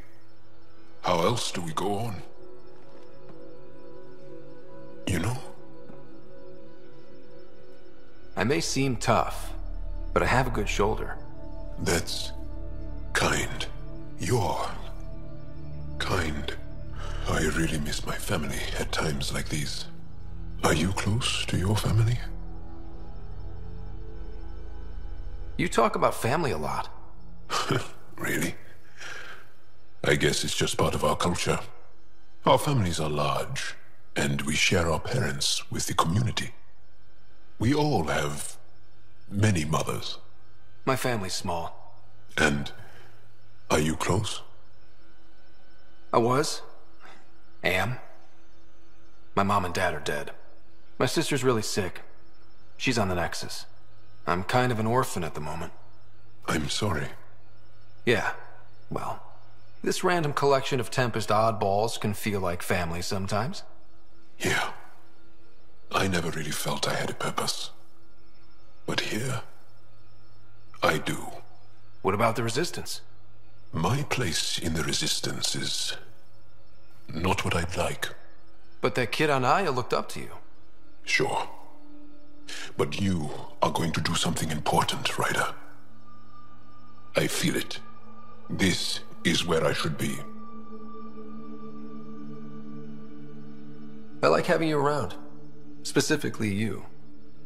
How else do we go on? You know? I may seem tough, but I have a good shoulder. That's kind. You're kind. I really miss my family at times like these. Are you close to your family? You talk about family a lot. Really? I guess it's just part of our culture. Our families are large, and we share our parents with the community. We all have many mothers. My family's small. And are you close? I was. Am. My mom and dad are dead. My sister's really sick. She's on the Nexus. I'm kind of an orphan at the moment. I'm sorry. Yeah, well, this random collection of Tempest oddballs can feel like family sometimes. Yeah. I never really felt I had a purpose. But here, I do. What about the Resistance? My place in the Resistance is not what I'd like. But that kid on Aya looked up to you. Sure. But you are going to do something important, Ryder. I feel it. This is where I should be. I like having you around. Specifically you.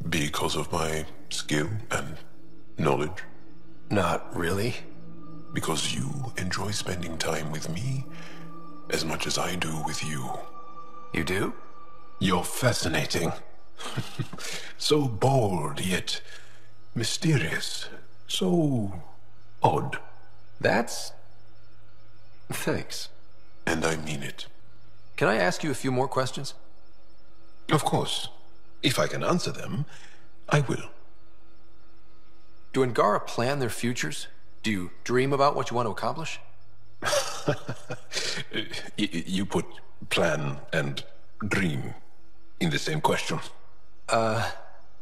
Because of my skill and knowledge? Not really. Because you enjoy spending time with me as much as I do with you. You do? You're fascinating. So bold, yet mysterious. So odd. That's... Thanks. And I mean it. Can I ask you a few more questions? Of course. If I can answer them, I will. Do Angara plan their futures? Do you dream about what you want to accomplish? You put plan and dream in the same question.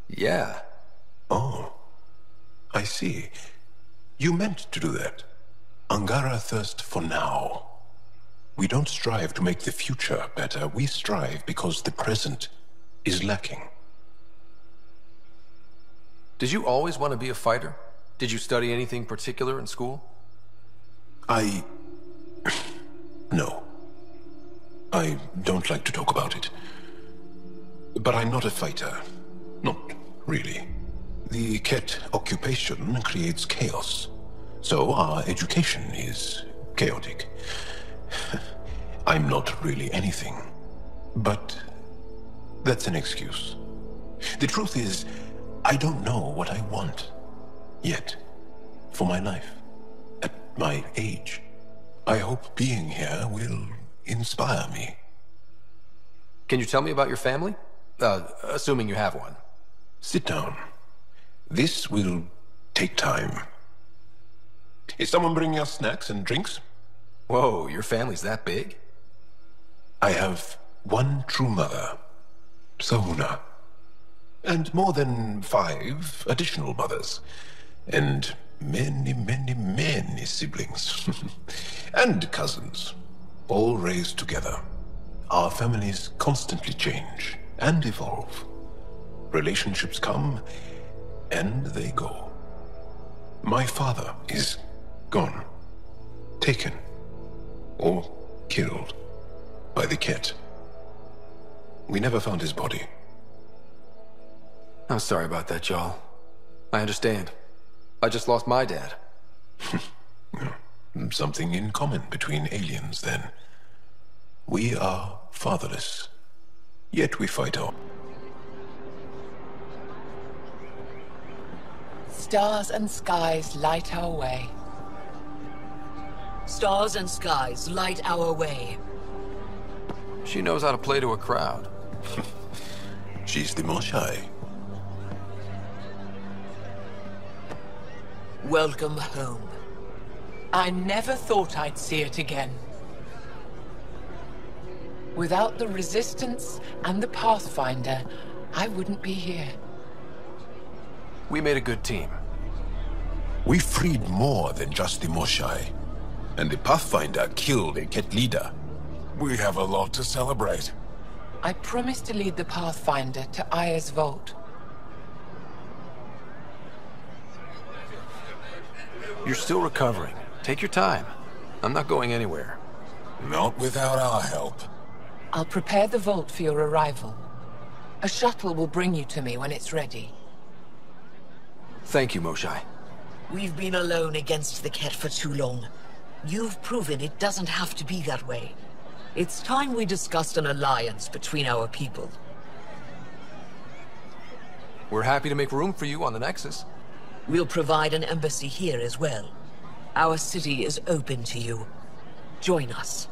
Yeah. Oh, I see. You meant to do that. Angara thirst for now. We don't strive to make the future better. We strive because the present is lacking. Did you always want to be a fighter? Did you study anything particular in school? I No. I don't like to talk about it. But I'm not a fighter. Not really. The Ket occupation creates chaos. So our education is chaotic. I'm not really anything. But that's an excuse. The truth is, I don't know what I want. Yet. For my life. At my age. I hope being here will inspire me. Can you tell me about your family? Assuming you have one. Sit down. This will take time. Is someone bringing us snacks and drinks? Whoa, your family's that big? I have one true mother, Sahuna, and more than 5 additional mothers, and many siblings, and cousins, all raised together. Our families constantly change and evolve. Relationships come and they go. My father is gone, taken, or killed by the Ket. We never found his body. I'm sorry about that, Jaal. I understand. I just lost my dad. Something in common between aliens, then. We are fatherless, yet we fight on. Stars and skies light our way. Stars and skies light our way. She knows how to play to a crowd. She's the more shy. Welcome home. I never thought I'd see it again. Without the Resistance and the Pathfinder, I wouldn't be here. We made a good team. We freed more than just the Moshai. And the Pathfinder killed a Ket leader. We have a lot to celebrate. I promised to lead the Pathfinder to Aya's vault. You're still recovering. Take your time. I'm not going anywhere. Not without our help. I'll prepare the vault for your arrival. A shuttle will bring you to me when it's ready. Thank you, Moshai. We've been alone against the Ket for too long. You've proven it doesn't have to be that way. It's time we discussed an alliance between our people. We're happy to make room for you on the Nexus. We'll provide an embassy here as well. Our city is open to you. Join us.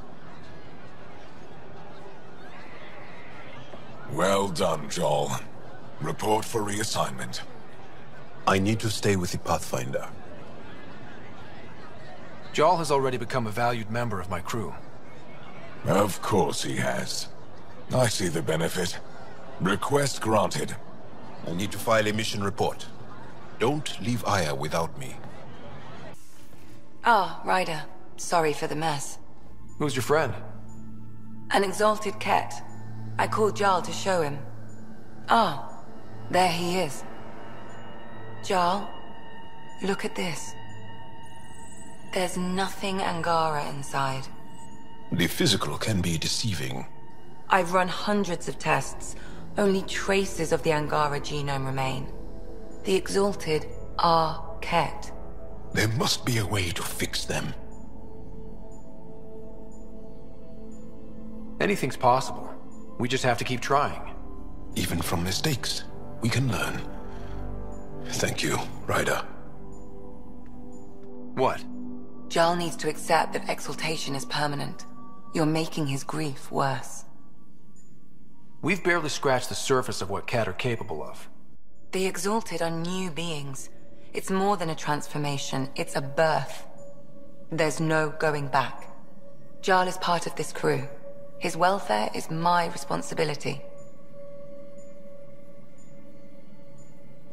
Well done, Jaal. Report for reassignment. I need to stay with the Pathfinder. Jaal has already become a valued member of my crew. Of course he has. I see the benefit. Request granted. I need to file a mission report. Don't leave Aya without me. Ah, Ryder. Sorry for the mess. Who's your friend? An exalted Ket. I called Jaal to show him. Ah, there he is. Jaal, look at this. There's nothing Angara inside. The physical can be deceiving. I've run hundreds of tests. Only traces of the Angara genome remain. The exalted are Ket. There must be a way to fix them. Anything's possible. We just have to keep trying. Even from mistakes, we can learn. Thank you, Ryder. What? Jaal needs to accept that exaltation is permanent. You're making his grief worse. We've barely scratched the surface of what Ket are capable of. The exalted are new beings. It's more than a transformation, it's a birth. There's no going back. Jaal is part of this crew. His welfare is my responsibility.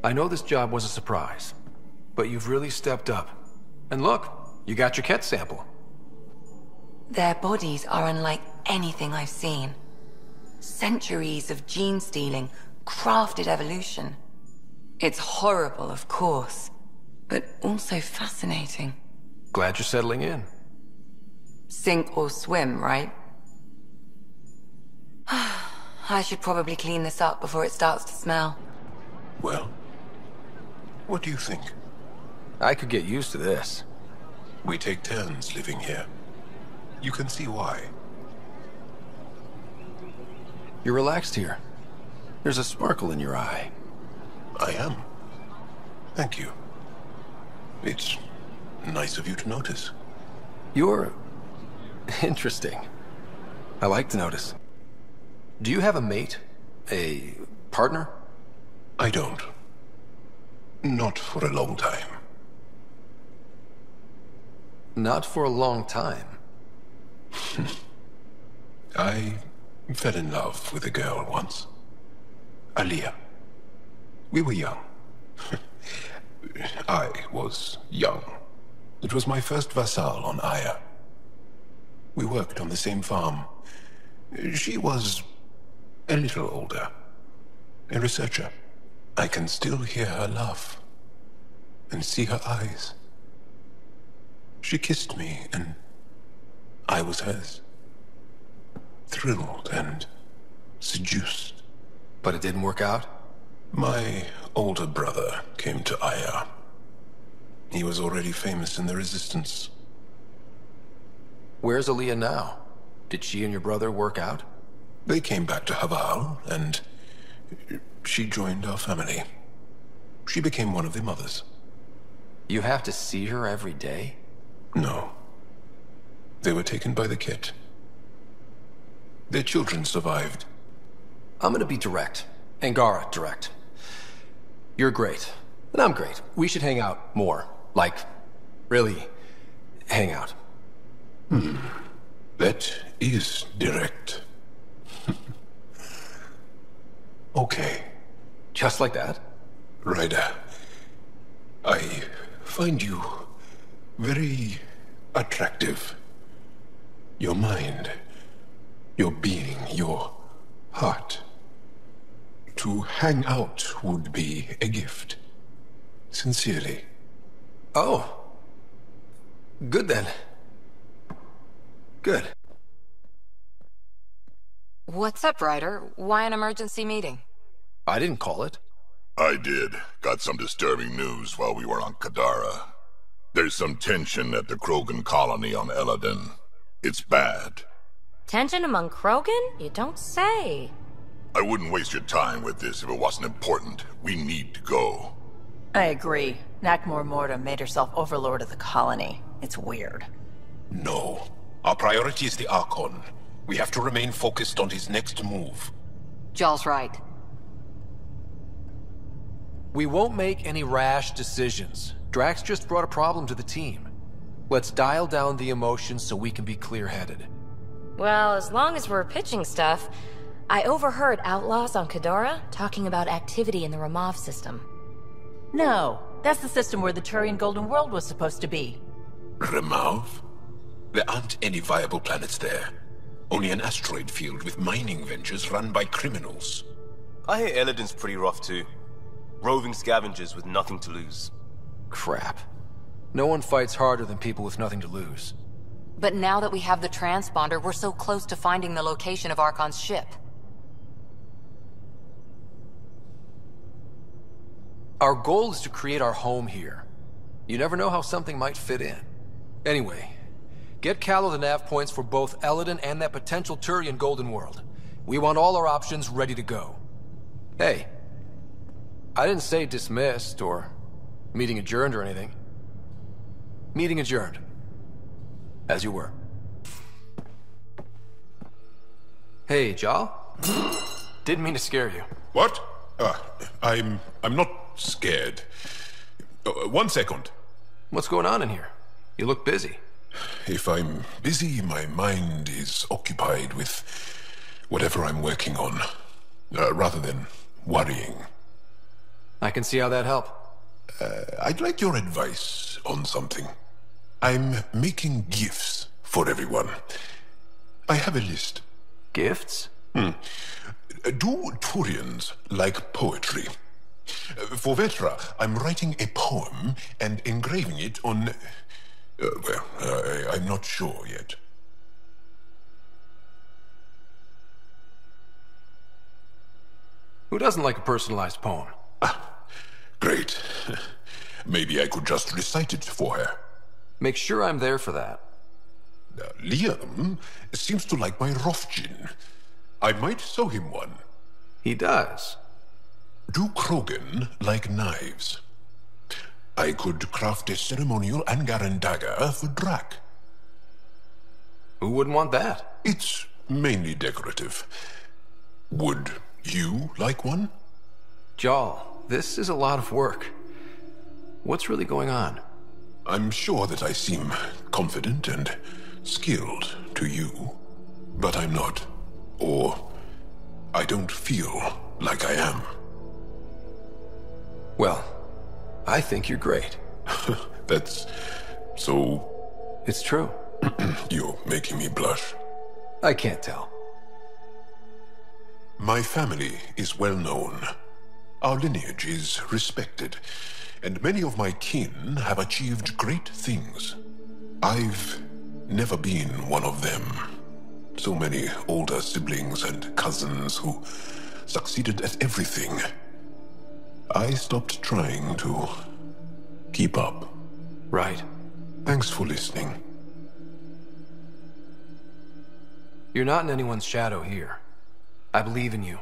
I know this job was a surprise, but you've really stepped up. And look, you got your Ket sample. Their bodies are unlike anything I've seen. Centuries of gene stealing, crafted evolution. It's horrible, of course, but also fascinating. Glad you're settling in. Sink or swim, right? I should probably clean this up before it starts to smell. Well, what do you think? I could get used to this. We take turns living here. You can see why. You're relaxed here. There's a sparkle in your eye. I am. Thank you. It's nice of you to notice. You're interesting. I like to notice. Do you have a mate? A partner? I don't. Not for a long time. Not for a long time? I fell in love with a girl once. Aliyah. We were young. I was young. It was my first vassal on Aya. We worked on the same farm. She was a little older. A researcher. I can still hear her laugh and see her eyes. She kissed me and I was hers. Thrilled and seduced. But it didn't work out? My older brother came to Aya. He was already famous in the Resistance. Where's Aliyah now? Did she and your brother work out? They came back to Haval, and she joined our family. She became one of the mothers. You have to see her every day? No. They were taken by the Ket. Their children survived. I'm gonna be direct. Angara, direct. You're great. And I'm great. We should hang out more. Like, really, hang out. That is direct. Okay. Just like that? Ryder, I find you very attractive. Your mind, your being, your heart. To hang out would be a gift. Sincerely. Oh. Good then. Good. What's up, Ryder? Why an emergency meeting? I didn't call it. I did. Got some disturbing news while we were on Kadara. There's some tension at the Krogan colony on Eladin. It's bad. Tension among Krogan? You don't say. I wouldn't waste your time with this if it wasn't important. We need to go. I agree. Nakmor Morta made herself overlord of the colony. It's weird. No. Our priority is the Archon. We have to remain focused on his next move. Jaal's right. We won't make any rash decisions. Drax just brought a problem to the team. Let's dial down the emotions so we can be clear-headed. Well, as long as we're pitching stuff, I overheard outlaws on Kadara talking about activity in the Ramov system. No, that's the system where the Turian Golden World was supposed to be. Ramov? There aren't any viable planets there. Only an asteroid field with mining ventures run by criminals. I hear Eladin's pretty rough too. Roving scavengers with nothing to lose. Crap. No one fights harder than people with nothing to lose. But now that we have the transponder, we're so close to finding the location of Archon's ship. Our goal is to create our home here. You never know how something might fit in. Anyway, get Callow the nav points for both Eladin and that potential Turian Golden World. We want all our options ready to go. Hey, I didn't say dismissed or meeting adjourned or anything. Meeting adjourned. As you were. Hey, Jaal? Didn't mean to scare you. What? I'm not scared. 1 second. What's going on in here? You look busy. If I'm busy, my mind is occupied with whatever I'm working on, rather than worrying. I can see how that'd help. I'd like your advice on something. I'm making gifts for everyone. I have a list. Gifts? Do Turians like poetry? For Vetra, I'm writing a poem and engraving it on... I'm not sure yet. Who doesn't like a personalized poem? Great. Maybe I could just recite it for her. Make sure I'm there for that. Liam seems to like my Rofgin. I might sew him one. He does. Do Krogan like knives? I could craft a ceremonial Angaran dagger for Drac. Who wouldn't want that? It's mainly decorative. Would you like one? Jaal, this is a lot of work. What's really going on? I'm sure that I seem confident and skilled to you, but I'm not. Or I don't feel like I am. Well, I think you're great. That's so... It's true. You're making me blush. I can't tell. My family is well known. Our lineage is respected, and many of my kin have achieved great things. I've never been one of them. So many older siblings and cousins who succeeded at everything. I stopped trying to keep up. Right. Thanks for listening. You're not in anyone's shadow here. I believe in you.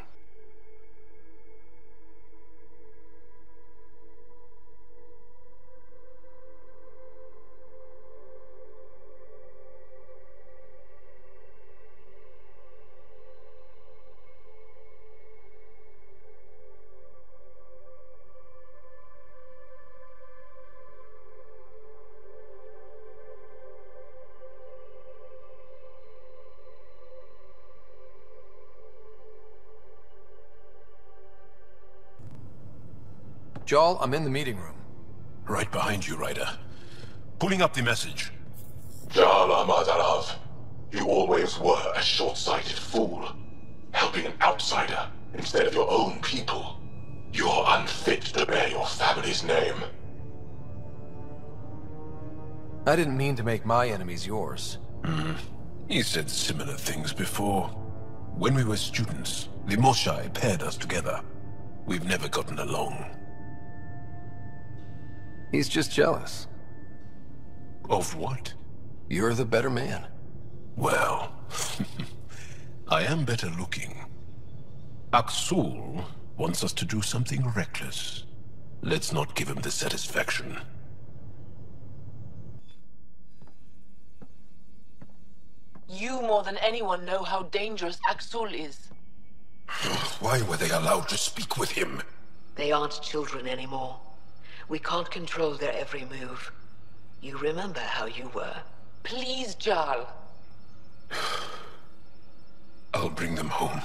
Jaal, I'm in the meeting room. Right behind you, Ryder. Pulling up the message. Jaal Amadarav, you always were a short-sighted fool. Helping an outsider instead of your own people. You're unfit to bear your family's name. I didn't mean to make my enemies yours. He said similar things before. When we were students, the Moshai paired us together. We've never gotten along. He's just jealous. Of what? You're the better man. Well, I am better looking. Aksul wants us to do something reckless. Let's not give him the satisfaction. You more than anyone know how dangerous Aksul is. Why were they allowed to speak with him? They aren't children anymore. We can't control their every move. You remember how you were. Please, Jaal. I'll bring them home.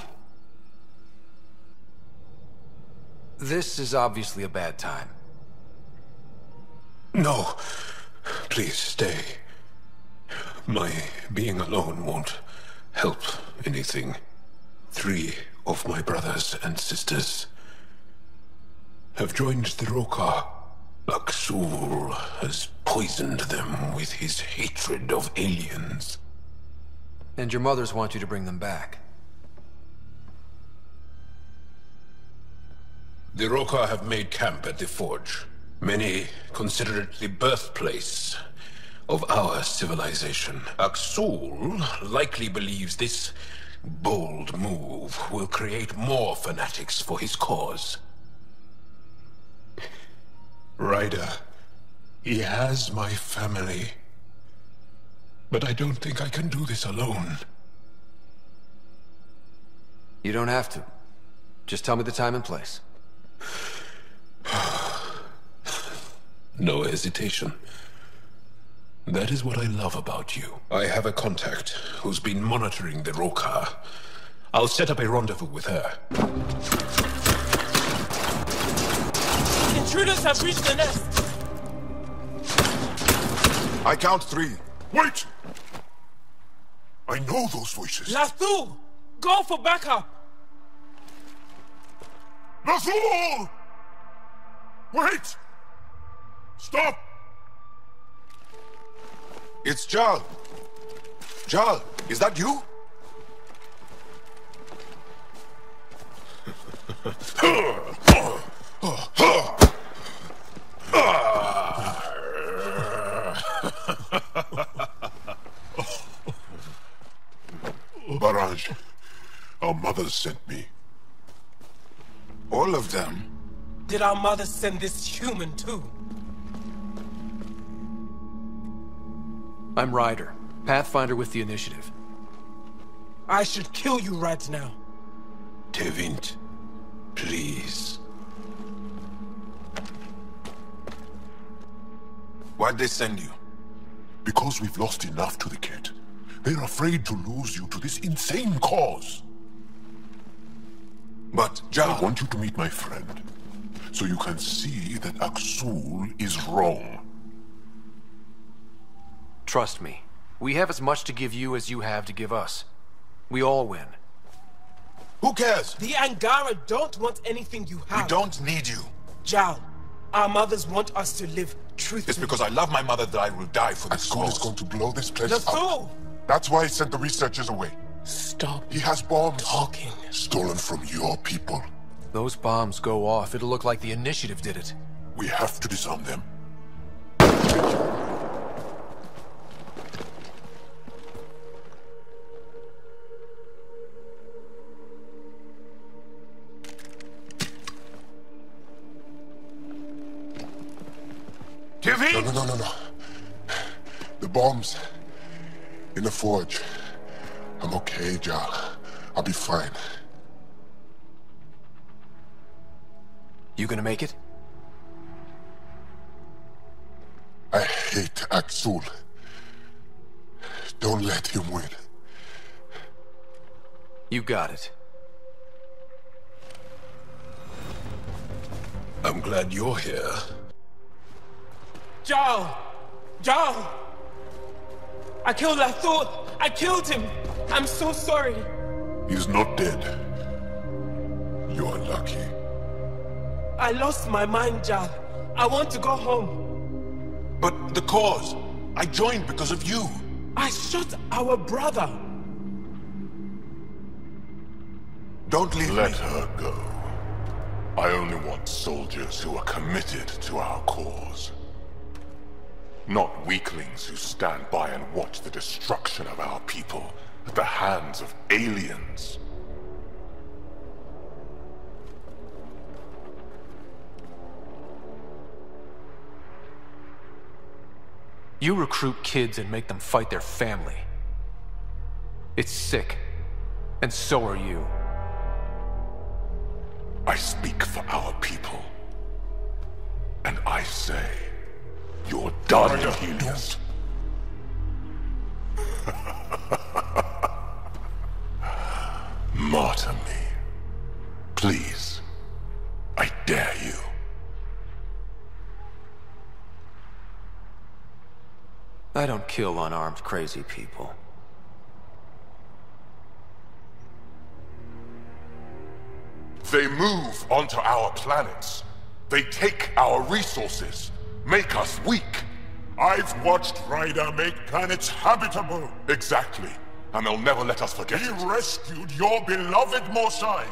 This is obviously a bad time. No. Please stay. My being alone won't help anything. 3 of my brothers and sisters have joined the Rokar. Aksul has poisoned them with his hatred of aliens. And your mothers want you to bring them back. The Rokar have made camp at the Forge. Many consider it the birthplace of our civilization. Aksul likely believes this bold move will create more fanatics for his cause. Ryder, he has my family. But I don't think I can do this alone. You don't have to. Just tell me the time and place. No hesitation. That is what I love about you. I have a contact who's been monitoring the Rokar. I'll set up a rendezvous with her. Intruders have reached the nest! I count 3. Wait! I know those voices. Lathul! Go for backup! Lathul! Wait! Stop! It's Jaal. Jaal, is that you? Barrage, our mothers sent me. All of them? Did our mothers send this human too? I'm Ryder, Pathfinder with the Initiative. I should kill you right now. Tevint, please. Why'd they send you? Because we've lost enough to the Ket. They're afraid to lose you to this insane cause. But, Jaal... I want you to meet my friend, so you can see that Aksul is wrong. Trust me, we have as much to give you as you have to give us. We all win. Who cares? The Angara don't want anything you have. We don't need you. Jaal, our mothers want us to live truthfully. It's because I love my mother that I will die for this cause. Aksul is going to blow this place up. That's why he sent the researchers away. Stop. He has bombs. Talking. Stolen from your people. Those bombs go off, it'll look like the Initiative did it. We have to disarm them. No. The bombs in the forge. I'm okay, Jaal. I'll be fine. You gonna make it? I hate Aksul. Don't let him win. You got it. I'm glad you're here. Jaal! Jaal! I killed Lathor! I killed him! I'm so sorry! He's not dead. You're lucky. I lost my mind, Jaal. I want to go home. But the cause! I joined because of you! I shot our brother! Don't leave me. Let her go. I only want soldiers who are committed to our cause. Not weaklings who stand by and watch the destruction of our people at the hands of aliens. You recruit kids and make them fight their family. It's sick. And so are you. I speak for our people. And I say... You're done, Helios. Martyr me. Please. I dare you. I don't kill unarmed crazy people. They move onto our planets. They take our resources. Make us weak. I've watched Ryder make planets habitable. Exactly. And they'll never let us forget it. He rescued your beloved Mosai.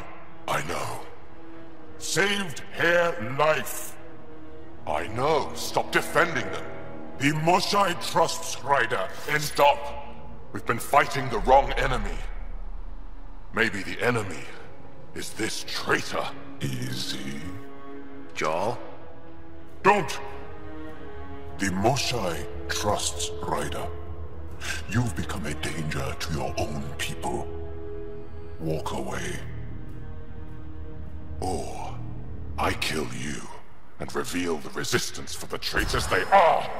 I know. Saved her life. I know. Stop defending them. The Mosai trusts Ryder. And stop. We've been fighting the wrong enemy. Maybe the enemy is this traitor. Easy. Jaal? Don't! The Mosai trusts Ryder. You've become a danger to your own people. Walk away. Or I kill you and reveal the resistance for the traitors they are!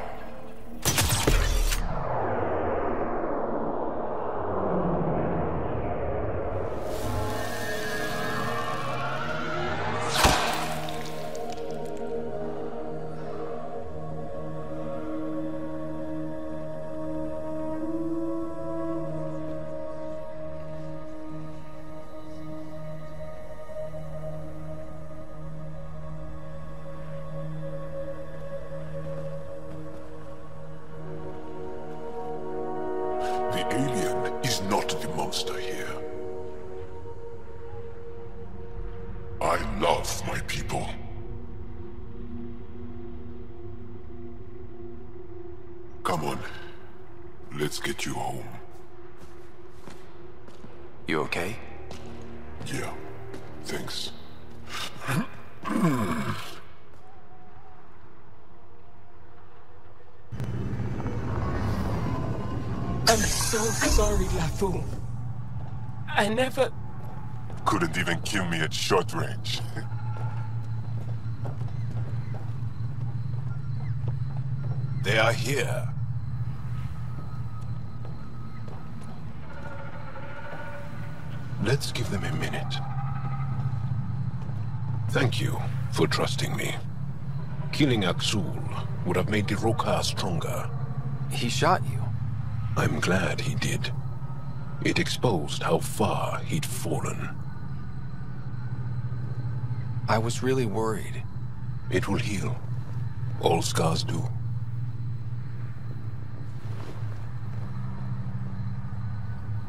The alien is not the monster here. I I love my people. Come on. Let's get you home. You okay? Yeah. Thanks. I'm so sorry, LaFou. I never... Couldn't even kill me at short range. They are here. Let's give them a minute. Thank you for trusting me. Killing Aksul would have made the Roka stronger. He shot you. I'm glad he did. It exposed how far he'd fallen. I was really worried. It will heal. All scars do.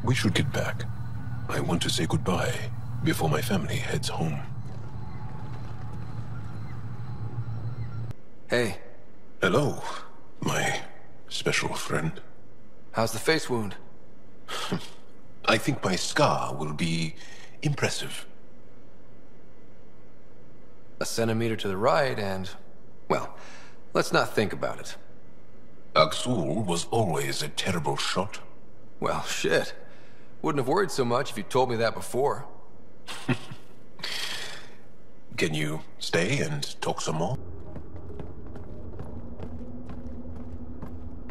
We should get back. I want to say goodbye before my family heads home. Hey. Hello, my special friend. How's the face wound? I think my scar will be impressive. A centimeter to the right and... well, let's not think about it. Aksul was always a terrible shot. Well, shit. Wouldn't have worried so much if you told me that before. Can you stay and talk some more?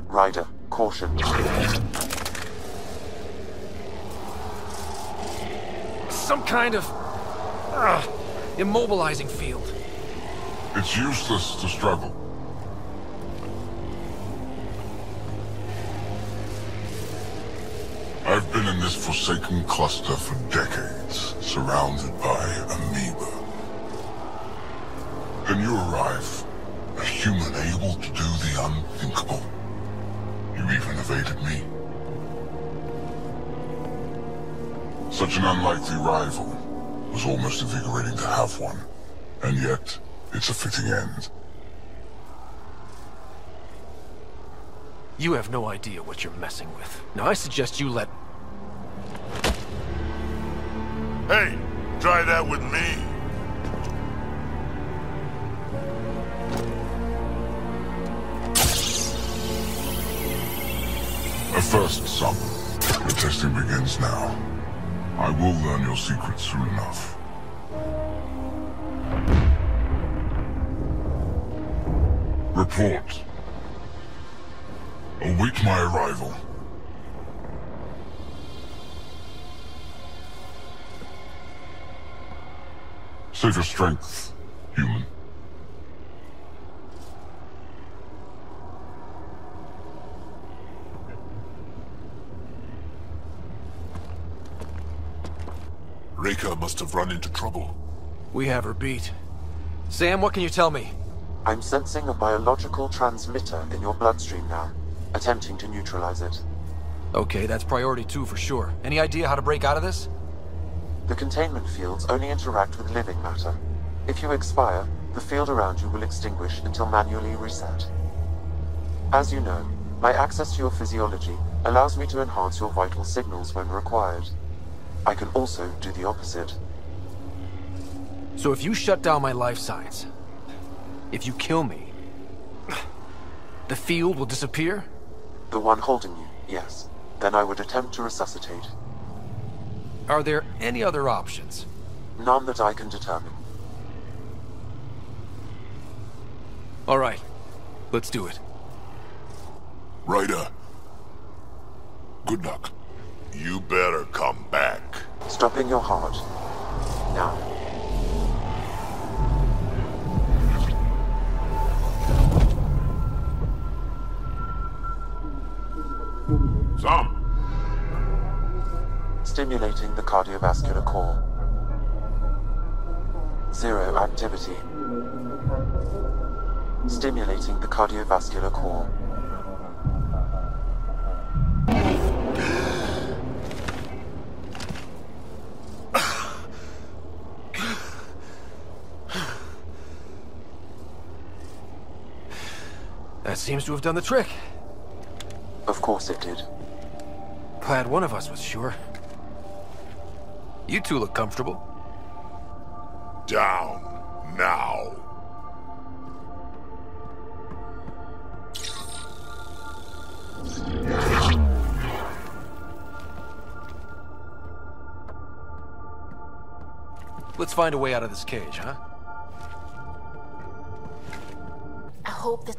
Ryder, caution. Some kind of... immobilizing field. It's useless to struggle. I've been in this forsaken cluster for decades, surrounded by amoeba. Then you arrive, a human able to do the unthinkable. You even evaded me. Such an unlikely rival. Was almost invigorating to have one. And yet, it's a fitting end. You have no idea what you're messing with. Now I suggest you let... Hey, try that with me. A first, son. The testing begins now. I will learn your secrets soon enough. Report. Await my arrival. Save your strength, human. Reka must have run into trouble. We have her beat. Sam, what can you tell me? I'm sensing a biological transmitter in your bloodstream now, attempting to neutralize it. Okay, that's priority 2 for sure. Any idea how to break out of this? The containment fields only interact with living matter. If you expire, the field around you will extinguish until manually reset. As you know, my access to your physiology allows me to enhance your vital signals when required. I can also do the opposite. So if you shut down my life signs, if you kill me, the field will disappear? The one holding you, yes. Then I would attempt to resuscitate. Are there any other options? None that I can determine. All right, let's do it. Ryder. Good luck. You better come back. Stopping your heart. Now. Sam! Stimulating the cardiovascular core. 0 activity. Stimulating the cardiovascular core. seems to have done the trick. Of course it did. Glad one of us was sure. You two look comfortable. Down, now. Let's find a way out of this cage, huh? I hope that...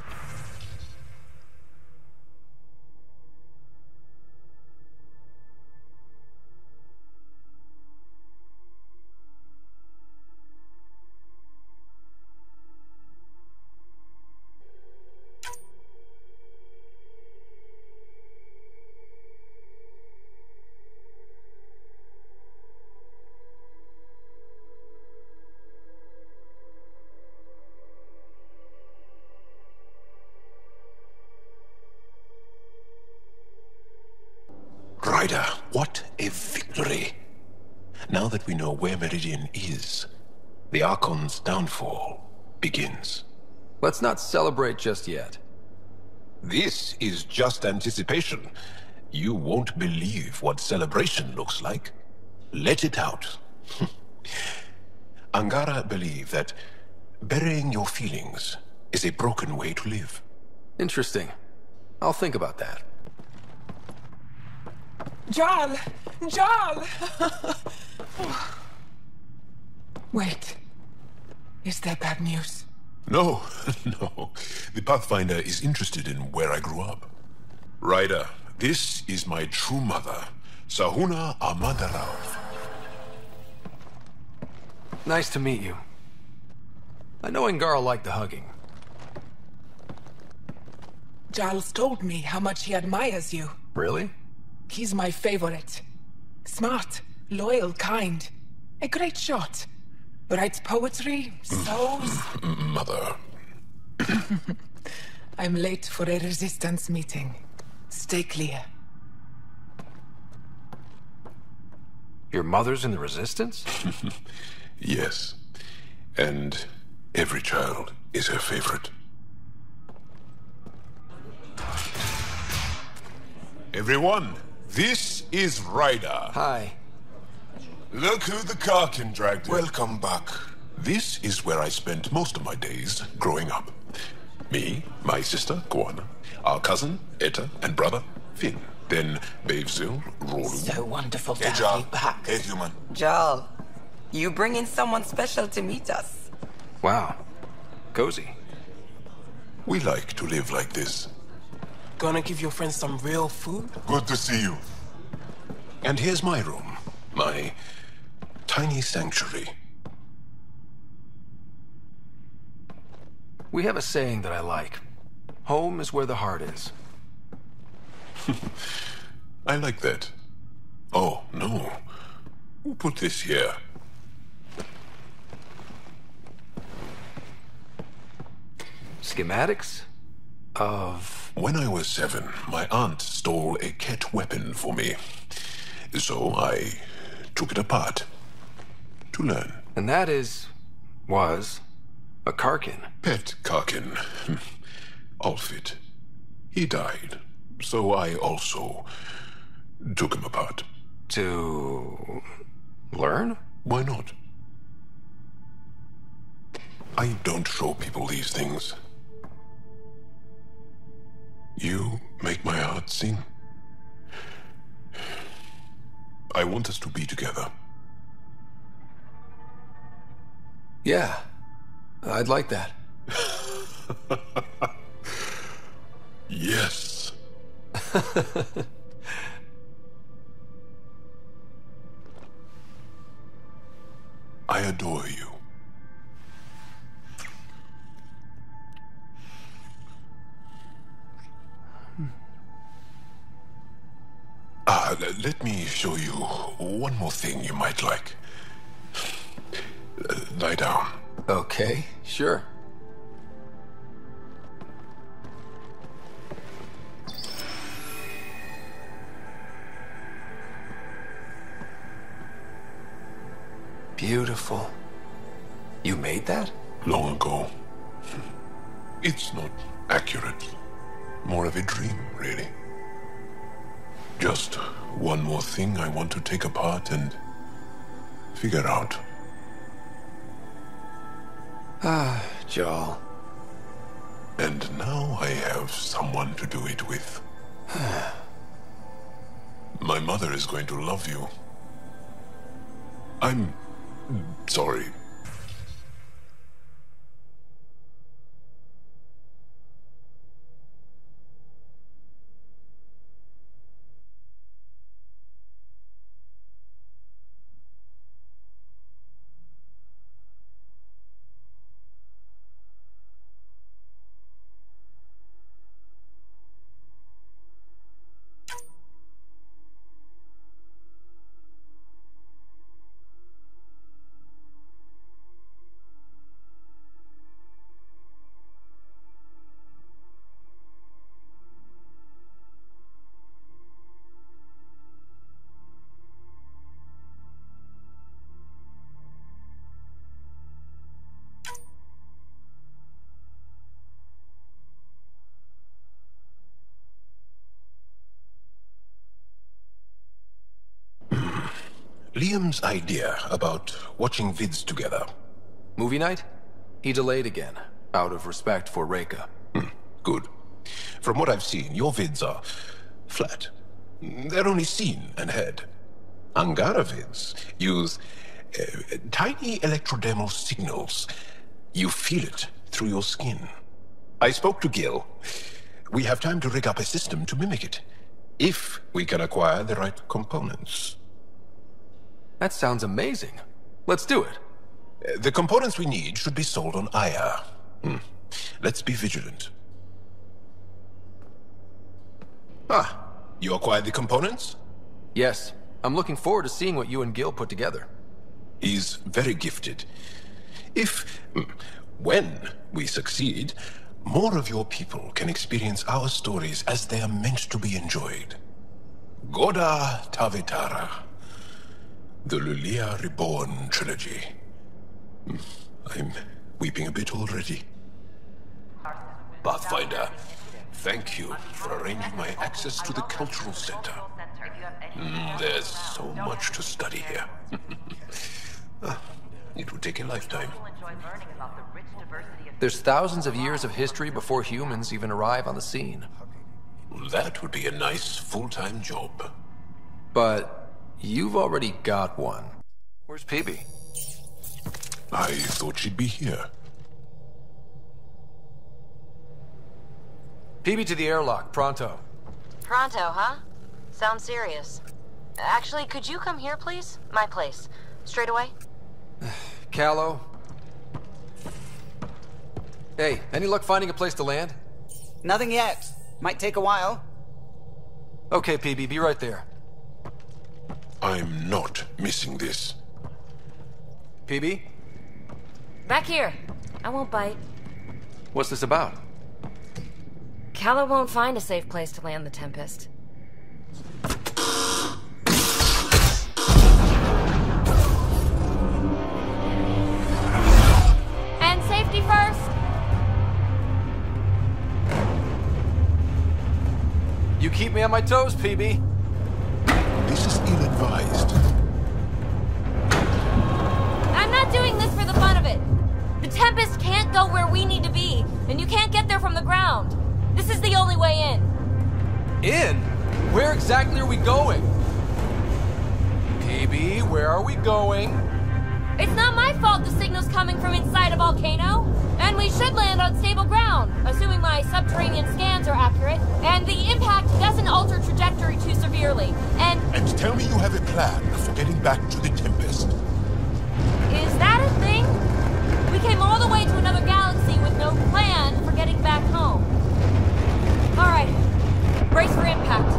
Ryder, what a victory! Now that we know where Meridian is, the Archon's downfall begins. Let's not celebrate just yet. This is just anticipation. You won't believe what celebration looks like. Let it out. Angara believe that burying your feelings is a broken way to live. Interesting. I'll think about that. Jaal! Jaal! Wait. Is there bad news? No, no. The Pathfinder is interested in where I grew up. Ryder, this is my true mother, Sahuna Amadarav. Nice to meet you. I know Angara liked the hugging. Jaal's told me how much he admires you. Really? He's my favorite. Smart, loyal, kind. A great shot. Writes poetry, sews... Mother. I'm late for a resistance meeting. Stay clear. Your mother's in the Resistance? Yes. And every child is her favorite. Everyone, this is Ryder. Hi. Look who the Karkin dragged in. Welcome back. This is where I spent most of my days growing up. Me, my sister, Kwana, our cousin, Etta, and brother, Finn. Then Bavzil, Rolu. So wonderful to Hey, have Jaal. you back. Hey, human. Jaal, you bring in someone special to meet us. Wow. Cozy. We like to live like this. Gonna give your friends some real food? Good to see you. And here's my room. My tiny sanctuary. We have a saying that I like. Home is where the heart is. I like that. Oh, no. Who put this here? Schematics of... When I was 7, my aunt stole a Ket weapon for me. So I took it apart to learn. And that was a Karkin. Pet Karkin. Alfit. He died. So I also took him apart. To learn? Why not? I don't show people these things. You make my heart sing. I want us to be together. Yeah, I'd like that. Yes. I adore you. Let me show you one more thing you might like. Lie down. Okay, sure. Beautiful. You made that? Long ago. It's not accurate. More of a dream, really. Just one more thing I want to take apart and figure out. Ah, Jaal. And now I have someone to do it with. My mother is going to love you. I'm sorry. Liam's idea about watching vids together. Movie night? He delayed again, out of respect for Reika. Good. From what I've seen, your vids are flat. They're only seen and heard. Angara vids use tiny electrodermal signals. You feel it through your skin. I spoke to Gil. We have time to rig up a system to mimic it, if we can acquire the right components. That sounds amazing. Let's do it. The components we need should be sold on Aya. Let's be vigilant. You acquired the components? Yes. I'm looking forward to seeing what you and Gil put together. He's very gifted. When we succeed, more of your people can experience our stories as they are meant to be enjoyed. Goda Tavitara. The Lulia Reborn trilogy. I'm weeping a bit already. Pathfinder, thank you for arranging my access to the cultural center. There's so much to study here. It would take a lifetime. There's thousands of years of history before humans even arrive on the scene. That would be a nice full-time job. But you've already got one. Where's PB? I thought she'd be here. PB to the airlock, pronto. Pronto, huh? Sounds serious. Actually, could you come here, please? My place. Straight away? Callow? Hey, any luck finding a place to land? Nothing yet. Might take a while. Okay, PB, be right there. I'm not missing this. PB? Back here. I won't bite. What's this about? Calla won't find a safe place to land the Tempest. And safety first! You keep me on my toes, PB. This is ill-advised. I'm not doing this for the fun of it. The Tempest can't go where we need to be, and you can't get there from the ground. This is the only way in. In? Where exactly are we going? PB, where are we going? It's not my fault the signal's coming from inside a volcano. And we should land on stable ground, assuming my subterranean scans are accurate, and the impact doesn't alter trajectory too severely, and tell me you have a plan for getting back to the Tempest. Is that a thing? We came all the way to another galaxy with no plan for getting back home. Alright, brace for impact.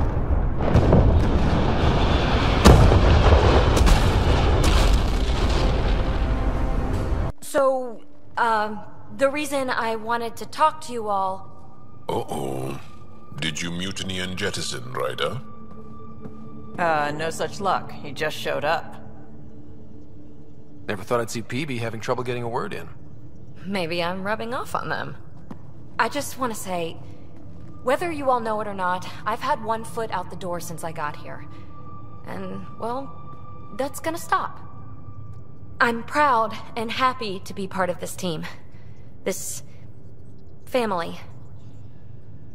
So, the reason I wanted to talk to you all... Uh-oh. Did you mutiny and jettison, Ryder? No such luck. He just showed up. Never thought I'd see PB having trouble getting a word in. Maybe I'm rubbing off on them. I just want to say, Whether you all know it or not, I've had one foot out the door since I got here. And, well, that's gonna stop. I'm proud and happy to be part of this team. This family.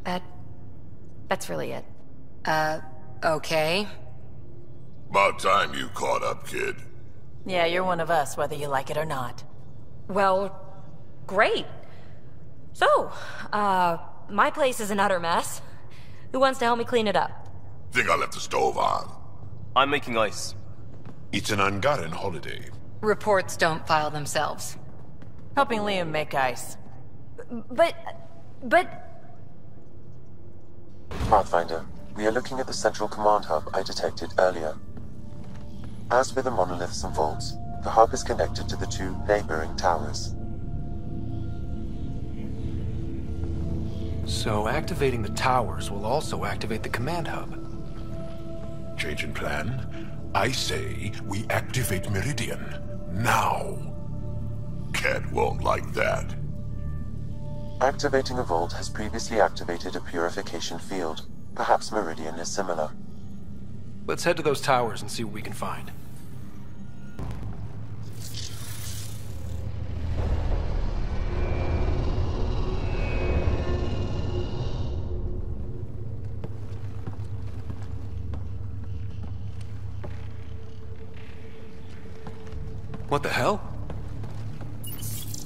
That's really it. Okay. About time you caught up, kid. Yeah, you're one of us, whether you like it or not. Well, great. So, my place is an utter mess. Who wants to help me clean it up? Think I left the stove on. I'm making ice. It's an Angaran holiday. Reports don't file themselves. Helping Liam make ice. But... Pathfinder, we are looking at the central command hub I detected earlier. As with the monoliths and vaults, the hub is connected to the two neighboring towers. So activating the towers will also activate the command hub. Change in plan. I say we activate Meridian. Now. Cat won't like that. Activating a vault has previously activated a purification field. Perhaps Meridian is similar. Let's head to those towers and see what we can find. What the hell?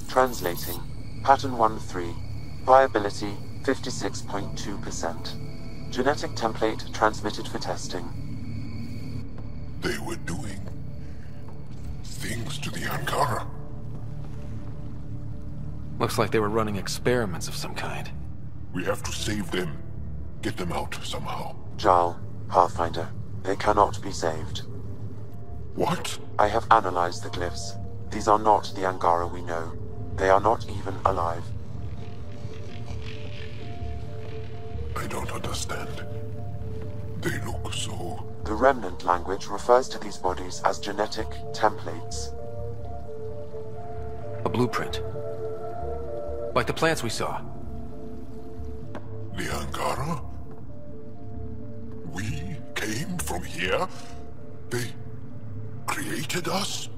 Translating. Pattern 1-3. Viability 56.2%. Genetic template transmitted for testing. They were doing things to the Angara. Looks like they were running experiments of some kind. We have to save them. Get them out somehow. Jaal, Pathfinder, they cannot be saved. What? I have analyzed the glyphs. These are not the Angara we know. They are not even alive. I don't understand. They look so... The Remnant language refers to these bodies as genetic templates. A blueprint. Like the plants we saw. The Angara? We came from here? They created us?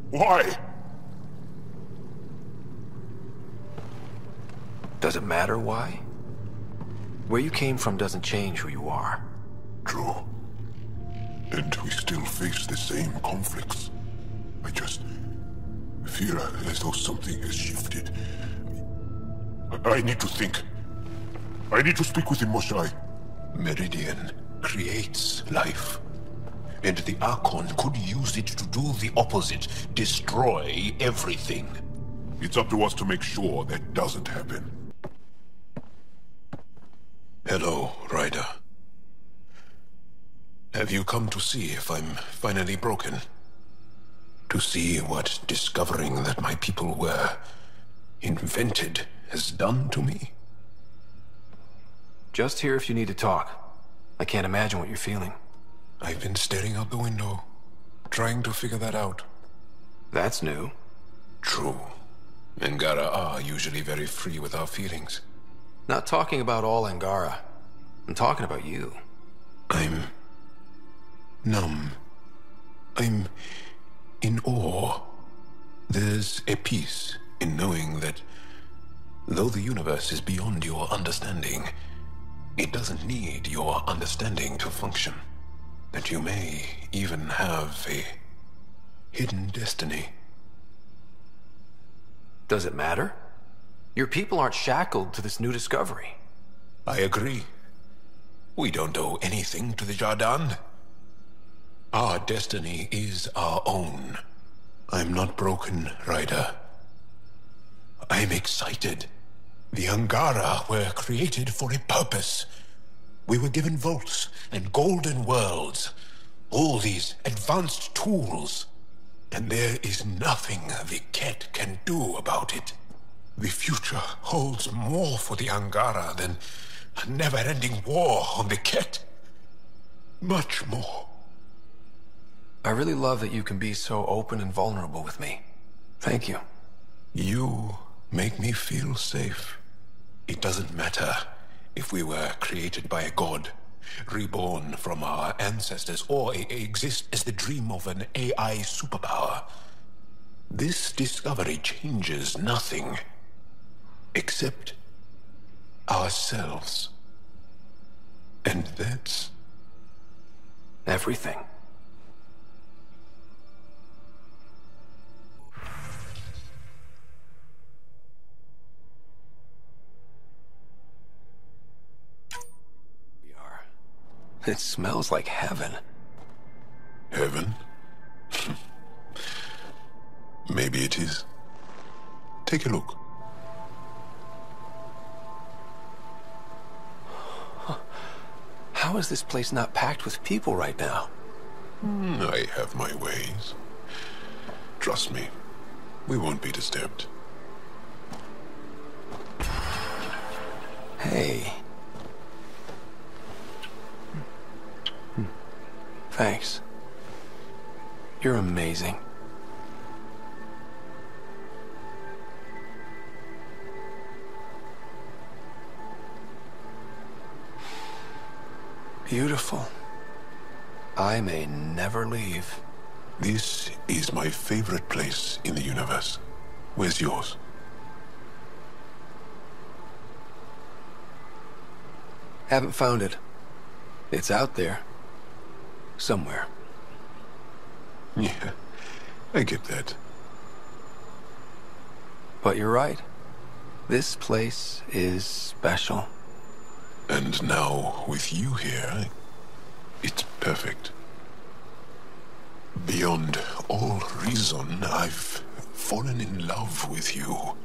Why? Does it matter why? Where you came from doesn't change who you are. True. And we still face the same conflicts. I just feel as though something has shifted. I need to think. I need to speak with the Moshae. Meridian creates life. And the Archon could use it to do the opposite. Destroy everything. It's up to us to make sure that doesn't happen. Hello, Ryder. Have you come to see if I'm finally broken? To see what discovering that my people were invented has done to me? Just here if you need to talk. I can't imagine what you're feeling. I've been staring out the window, trying to figure that out. That's new. True. Angara are usually very free with our feelings. Not talking about all Angara. I'm talking about you. I'm numb. I'm in awe. There's a peace in knowing that though the universe is beyond your understanding, it doesn't need your understanding to function. That you may even have a hidden destiny. Does it matter? Your people aren't shackled to this new discovery. I agree. We don't owe anything to the Jardan. Our destiny is our own. I'm not broken, Ryder. I'm excited. The Angara were created for a purpose. We were given vaults and golden worlds. All these advanced tools. And there is nothing the Ket can do about it. The future holds more for the Angara than a never-ending war on the Ket. Much more. I really love that you can be so open and vulnerable with me. Thank you. You make me feel safe. It doesn't matter if we were created by a god, reborn from our ancestors, or exist as the dream of an AI superpower. This discovery changes nothing except ourselves. And that's everything. It smells like heaven. Heaven? Maybe it is. Take a look. How is this place not packed with people right now? I have my ways. Trust me, we won't be disturbed. Hey. Thanks. You're amazing. Beautiful. I may never leave. This is my favorite place in the universe. Where's yours? Haven't found it. It's out there. Somewhere. Yeah, I get that. But you're right. This place is special. And now, with you here, it's perfect. Beyond all reason, I've fallen in love with you.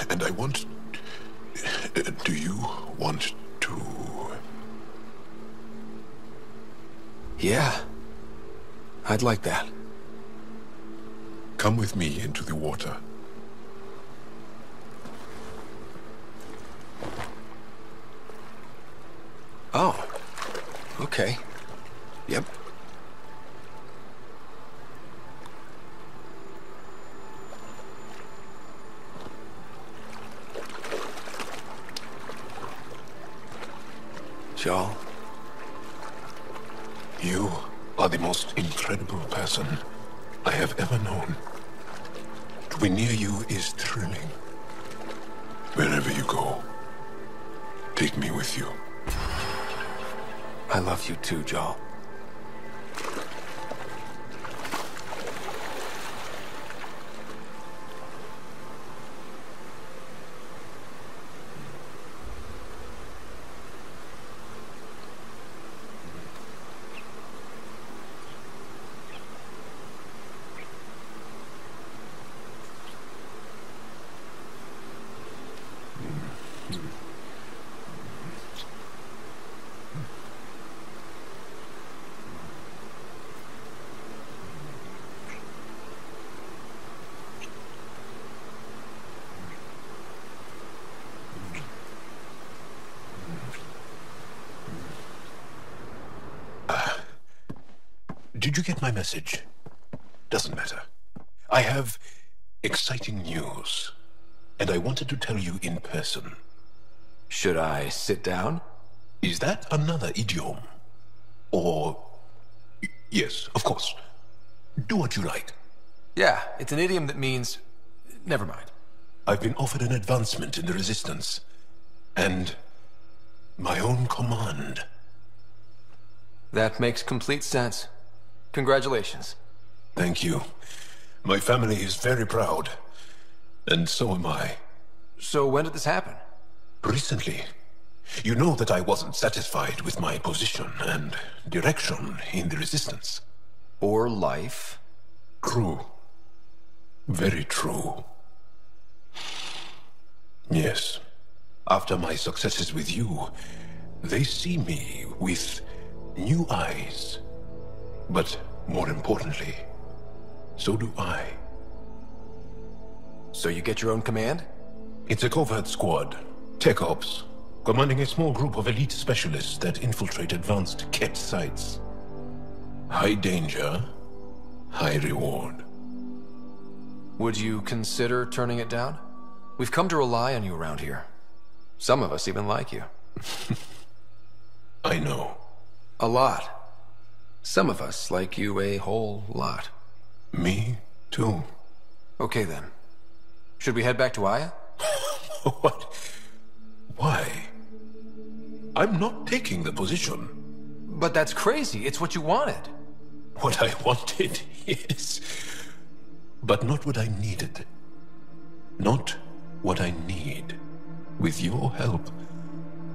And I want... do you want to... Yeah. I'd like that. Come with me into the water. Oh. Okay. Yep. Jaal. You are the most incredible person I have ever known. To be near you is thrilling. Wherever you go, take me with you. I love you too, Jaal. Did you get my message? Doesn't matter. I have exciting news, and I wanted to tell you in person. Should I sit down? Is that another idiom? Or... Yes, of course. Do what you like. Yeah, it's an idiom that means... Never mind. I've been offered an advancement in the Resistance, and my own command. That makes complete sense. Congratulations. Thank you. My family is very proud, and so am I. So when did this happen? Recently. You know that I wasn't satisfied with my position and direction in the Resistance. Or life. True. Very true. Yes. After my successes with you, they see me with new eyes. But more importantly, so do I. So you get your own command? It's a covert squad, Tech Ops, commanding a small group of elite specialists that infiltrate advanced Ket sites. High danger, high reward. Would you consider turning it down? We've come to rely on you around here. Some of us even like you. I know. A lot. Some of us like you a whole lot. Me too. Okay then. Should we head back to Aya? What? Why? I'm not taking the position. But that's crazy. It's what you wanted. What I wanted, yes. But not what I needed. Not what I need. With your help,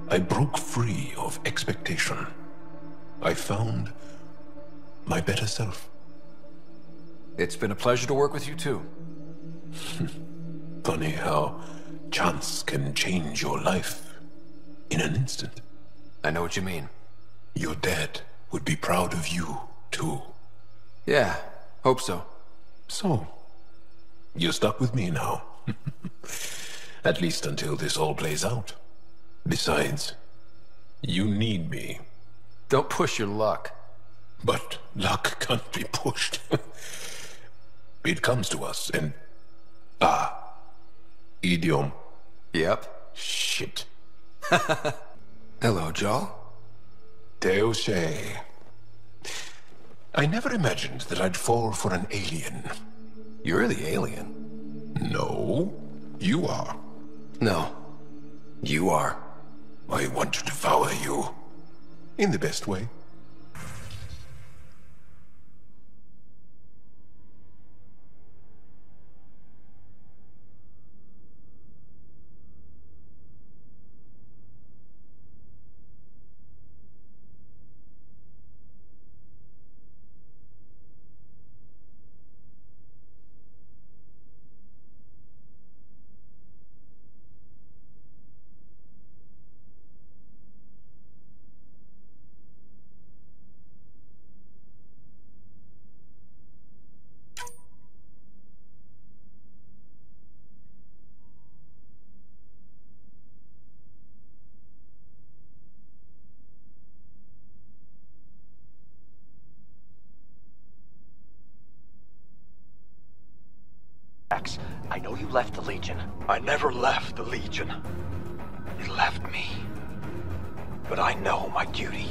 I broke free of expectation. I found my better self. It's been a pleasure to work with you too. Funny how chance can change your life in an instant. I know what you mean. Your dad would be proud of you, too. Yeah, hope so. So, you're stuck with me now. At least until this all plays out. Besides, you need me. Don't push your luck. But luck can't be pushed. It comes to us and... idiom. Yep. Shit. Hello, Jaal. Deus. I never imagined that I'd fall for an alien. You're the alien. No, you are. No, you are. I want to devour you. In the best way. I know you left the Legion. I never left the Legion. It left me. But I know my duty.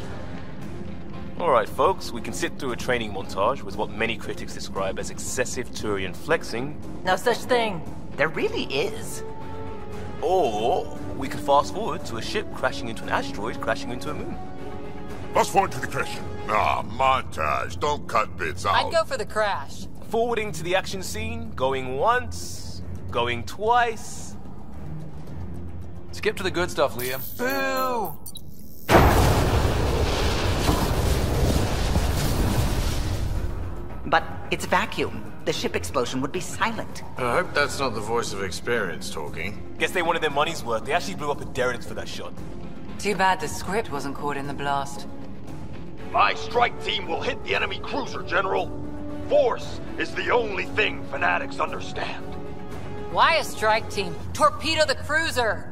Alright folks, we can sit through a training montage with what many critics describe as excessive Turian flexing. No such thing. There really is. Or we can fast forward to a ship crashing into an asteroid crashing into a moon. Fast forward to the crash. Montage. Don't cut bits out. I'd go for the crash. Forwarding to the action scene, going once, going twice. Skip to the good stuff, Liam. Boo! But it's vacuum. The ship explosion would be silent. I hope that's not the voice of experience talking. Guess they wanted their money's worth. They actually blew up a derelict for that shot. Too bad the script wasn't caught in the blast. My strike team will hit the enemy cruiser, General. Force is the only thing fanatics understand. Why a strike team? Torpedo the cruiser!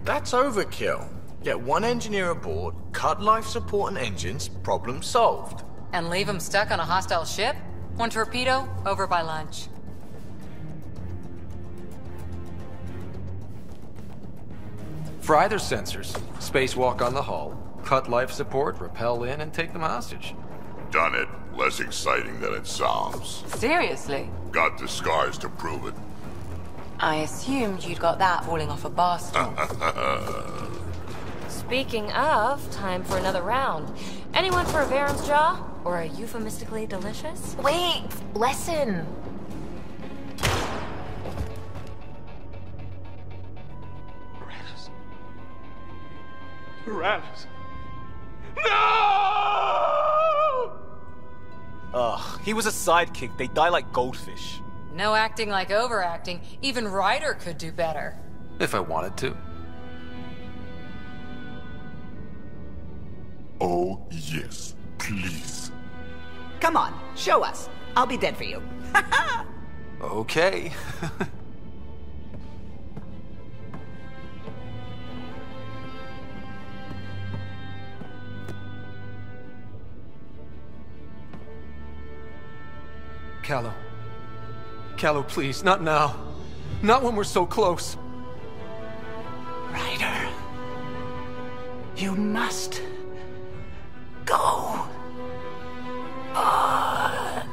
That's overkill. Get one engineer aboard, cut life support and engines, problem solved. And leave them stuck on a hostile ship? One torpedo, over by lunch. Fry their sensors, spacewalk on the hull, cut life support, rappel in, and take them hostage. Done it. Less exciting than it sounds. Seriously? Got the scars to prove it. I assumed you'd got that falling off a bar stool. Speaking of, time for another round. Anyone for a Varen's jaw? Or a euphemistically delicious? Wait! Lesson! Tyrannus. No! Ugh, he was a sidekick. They die like goldfish. No acting like overacting. Even Ryder could do better. If I wanted to. Oh, yes. Please. Come on, show us. I'll be dead for you. Okay. Callow. Callow, please, not now. Not when we're so close. You must go on.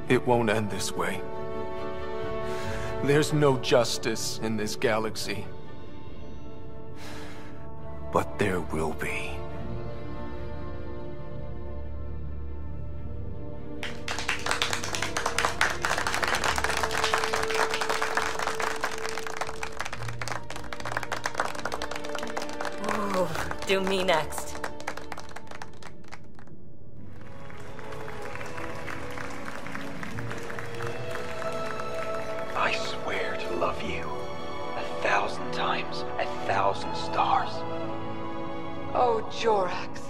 It won't end this way. There's no justice in this galaxy. But there will be. Ooh, do me next. I swear to love you 1,000 times, 1,000 stars. Oh, Jorax.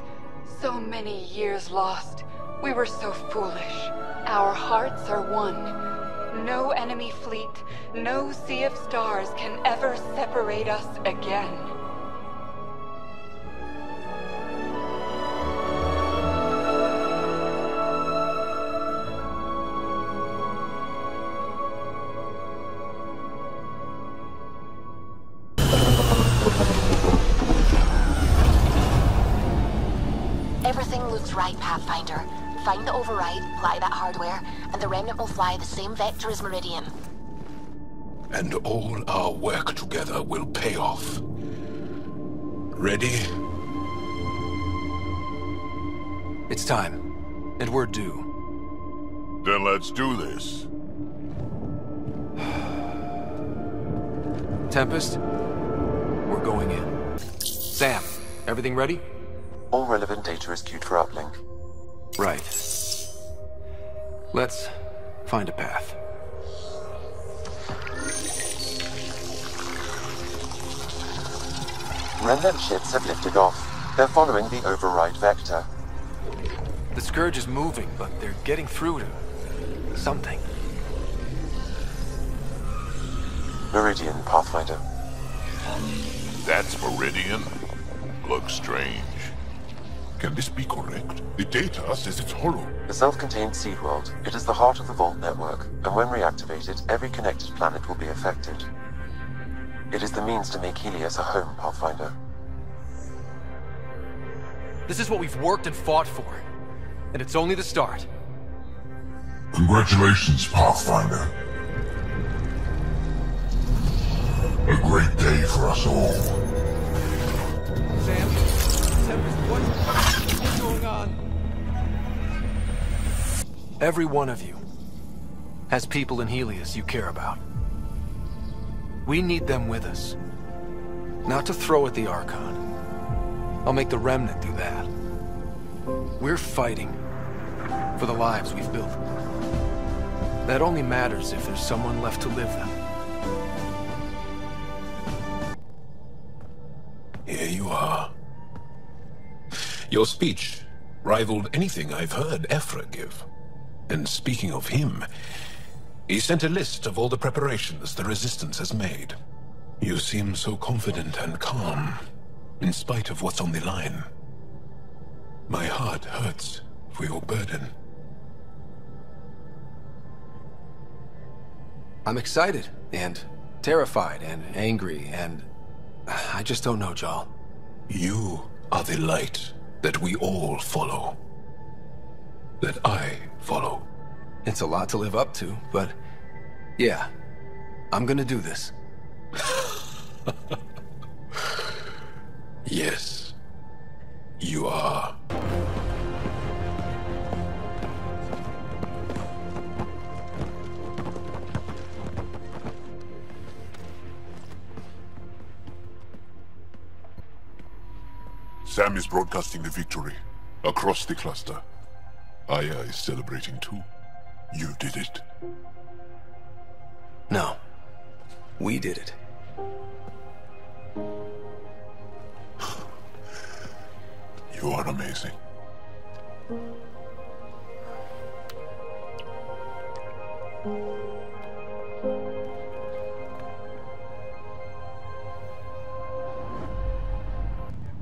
So many years lost. We were so foolish. Our hearts are one. No enemy fleet, no sea of stars can ever separate us again. Everything looks right, Pathfinder. Find the override, apply that hardware, and the Remnant will fly the same vector as Meridian. And all our work together will pay off. Ready? It's time, and we're due. Then let's do this. Tempest, we're going in. Sam, everything ready? All relevant data is queued for uplink. Right. Let's find a path. Remnant ships have lifted off. They're following the override vector. The Scourge is moving, but they're getting through to something. Meridian, Pathfinder. That's Meridian? Looks strange. Can this be correct? The data says it's hollow. The self-contained seed world. It is the heart of the Vault network, and when reactivated, every connected planet will be affected. It is the means to make Helios a home, Pathfinder. This is what we've worked and fought for, and it's only the start. Congratulations, Pathfinder. A great day for us all. Sam, what's going on? Every one of you has people in Helios you care about. We need them with us. Not to throw at the Archon. I'll make the Remnant do that. We're fighting for the lives we've built. That only matters if there's someone left to live them. Here you are. Your speech rivaled anything I've heard Ephra give. And speaking of him, he sent a list of all the preparations the Resistance has made. You seem so confident and calm, in spite of what's on the line. My heart hurts for your burden. I'm excited, and terrified, and angry, and... I just don't know, Jaal. You are the light that we all follow. That I follow. It's a lot to live up to, but... yeah, I'm gonna do this. Yes, you are. Sam is broadcasting the victory across the cluster. Aya is celebrating too. You did it. No. We did it. You are amazing.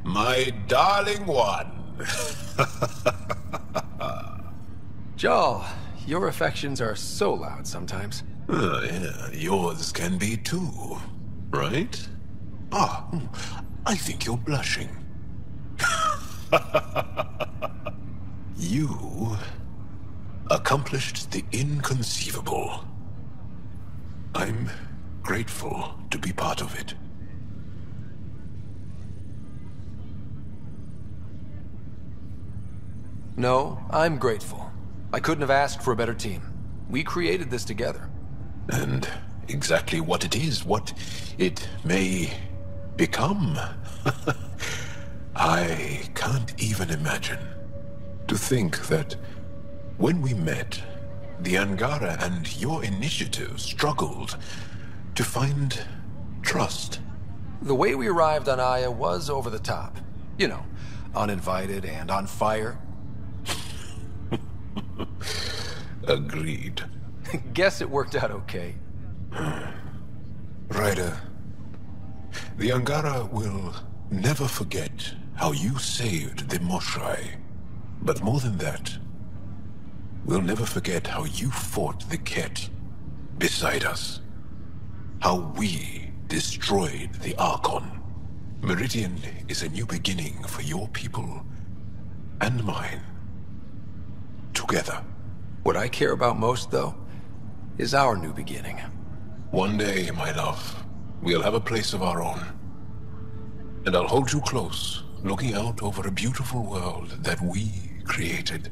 My darling one. Jaal, your affections are so loud sometimes. Yeah, yours can be too, right? I think you're blushing. You accomplished the inconceivable. I'm grateful to be part of it. No, I'm grateful. I couldn't have asked for a better team. We created this together. And exactly what it is, what it may become, I can't even imagine. To think that when we met, the Angara and your initiative struggled to find trust. The way we arrived on Aya was over the top. You know, uninvited and on fire. Agreed. Guess it worked out okay. Ryder, the Angara will never forget how you saved the Moshai. But more than that, we'll never forget how you fought the Ket beside us. How we destroyed the Archon. Meridian is a new beginning for your people and mine. Together. What I care about most, though, is our new beginning. One day, my love, we'll have a place of our own. And I'll hold you close, looking out over a beautiful world that we created.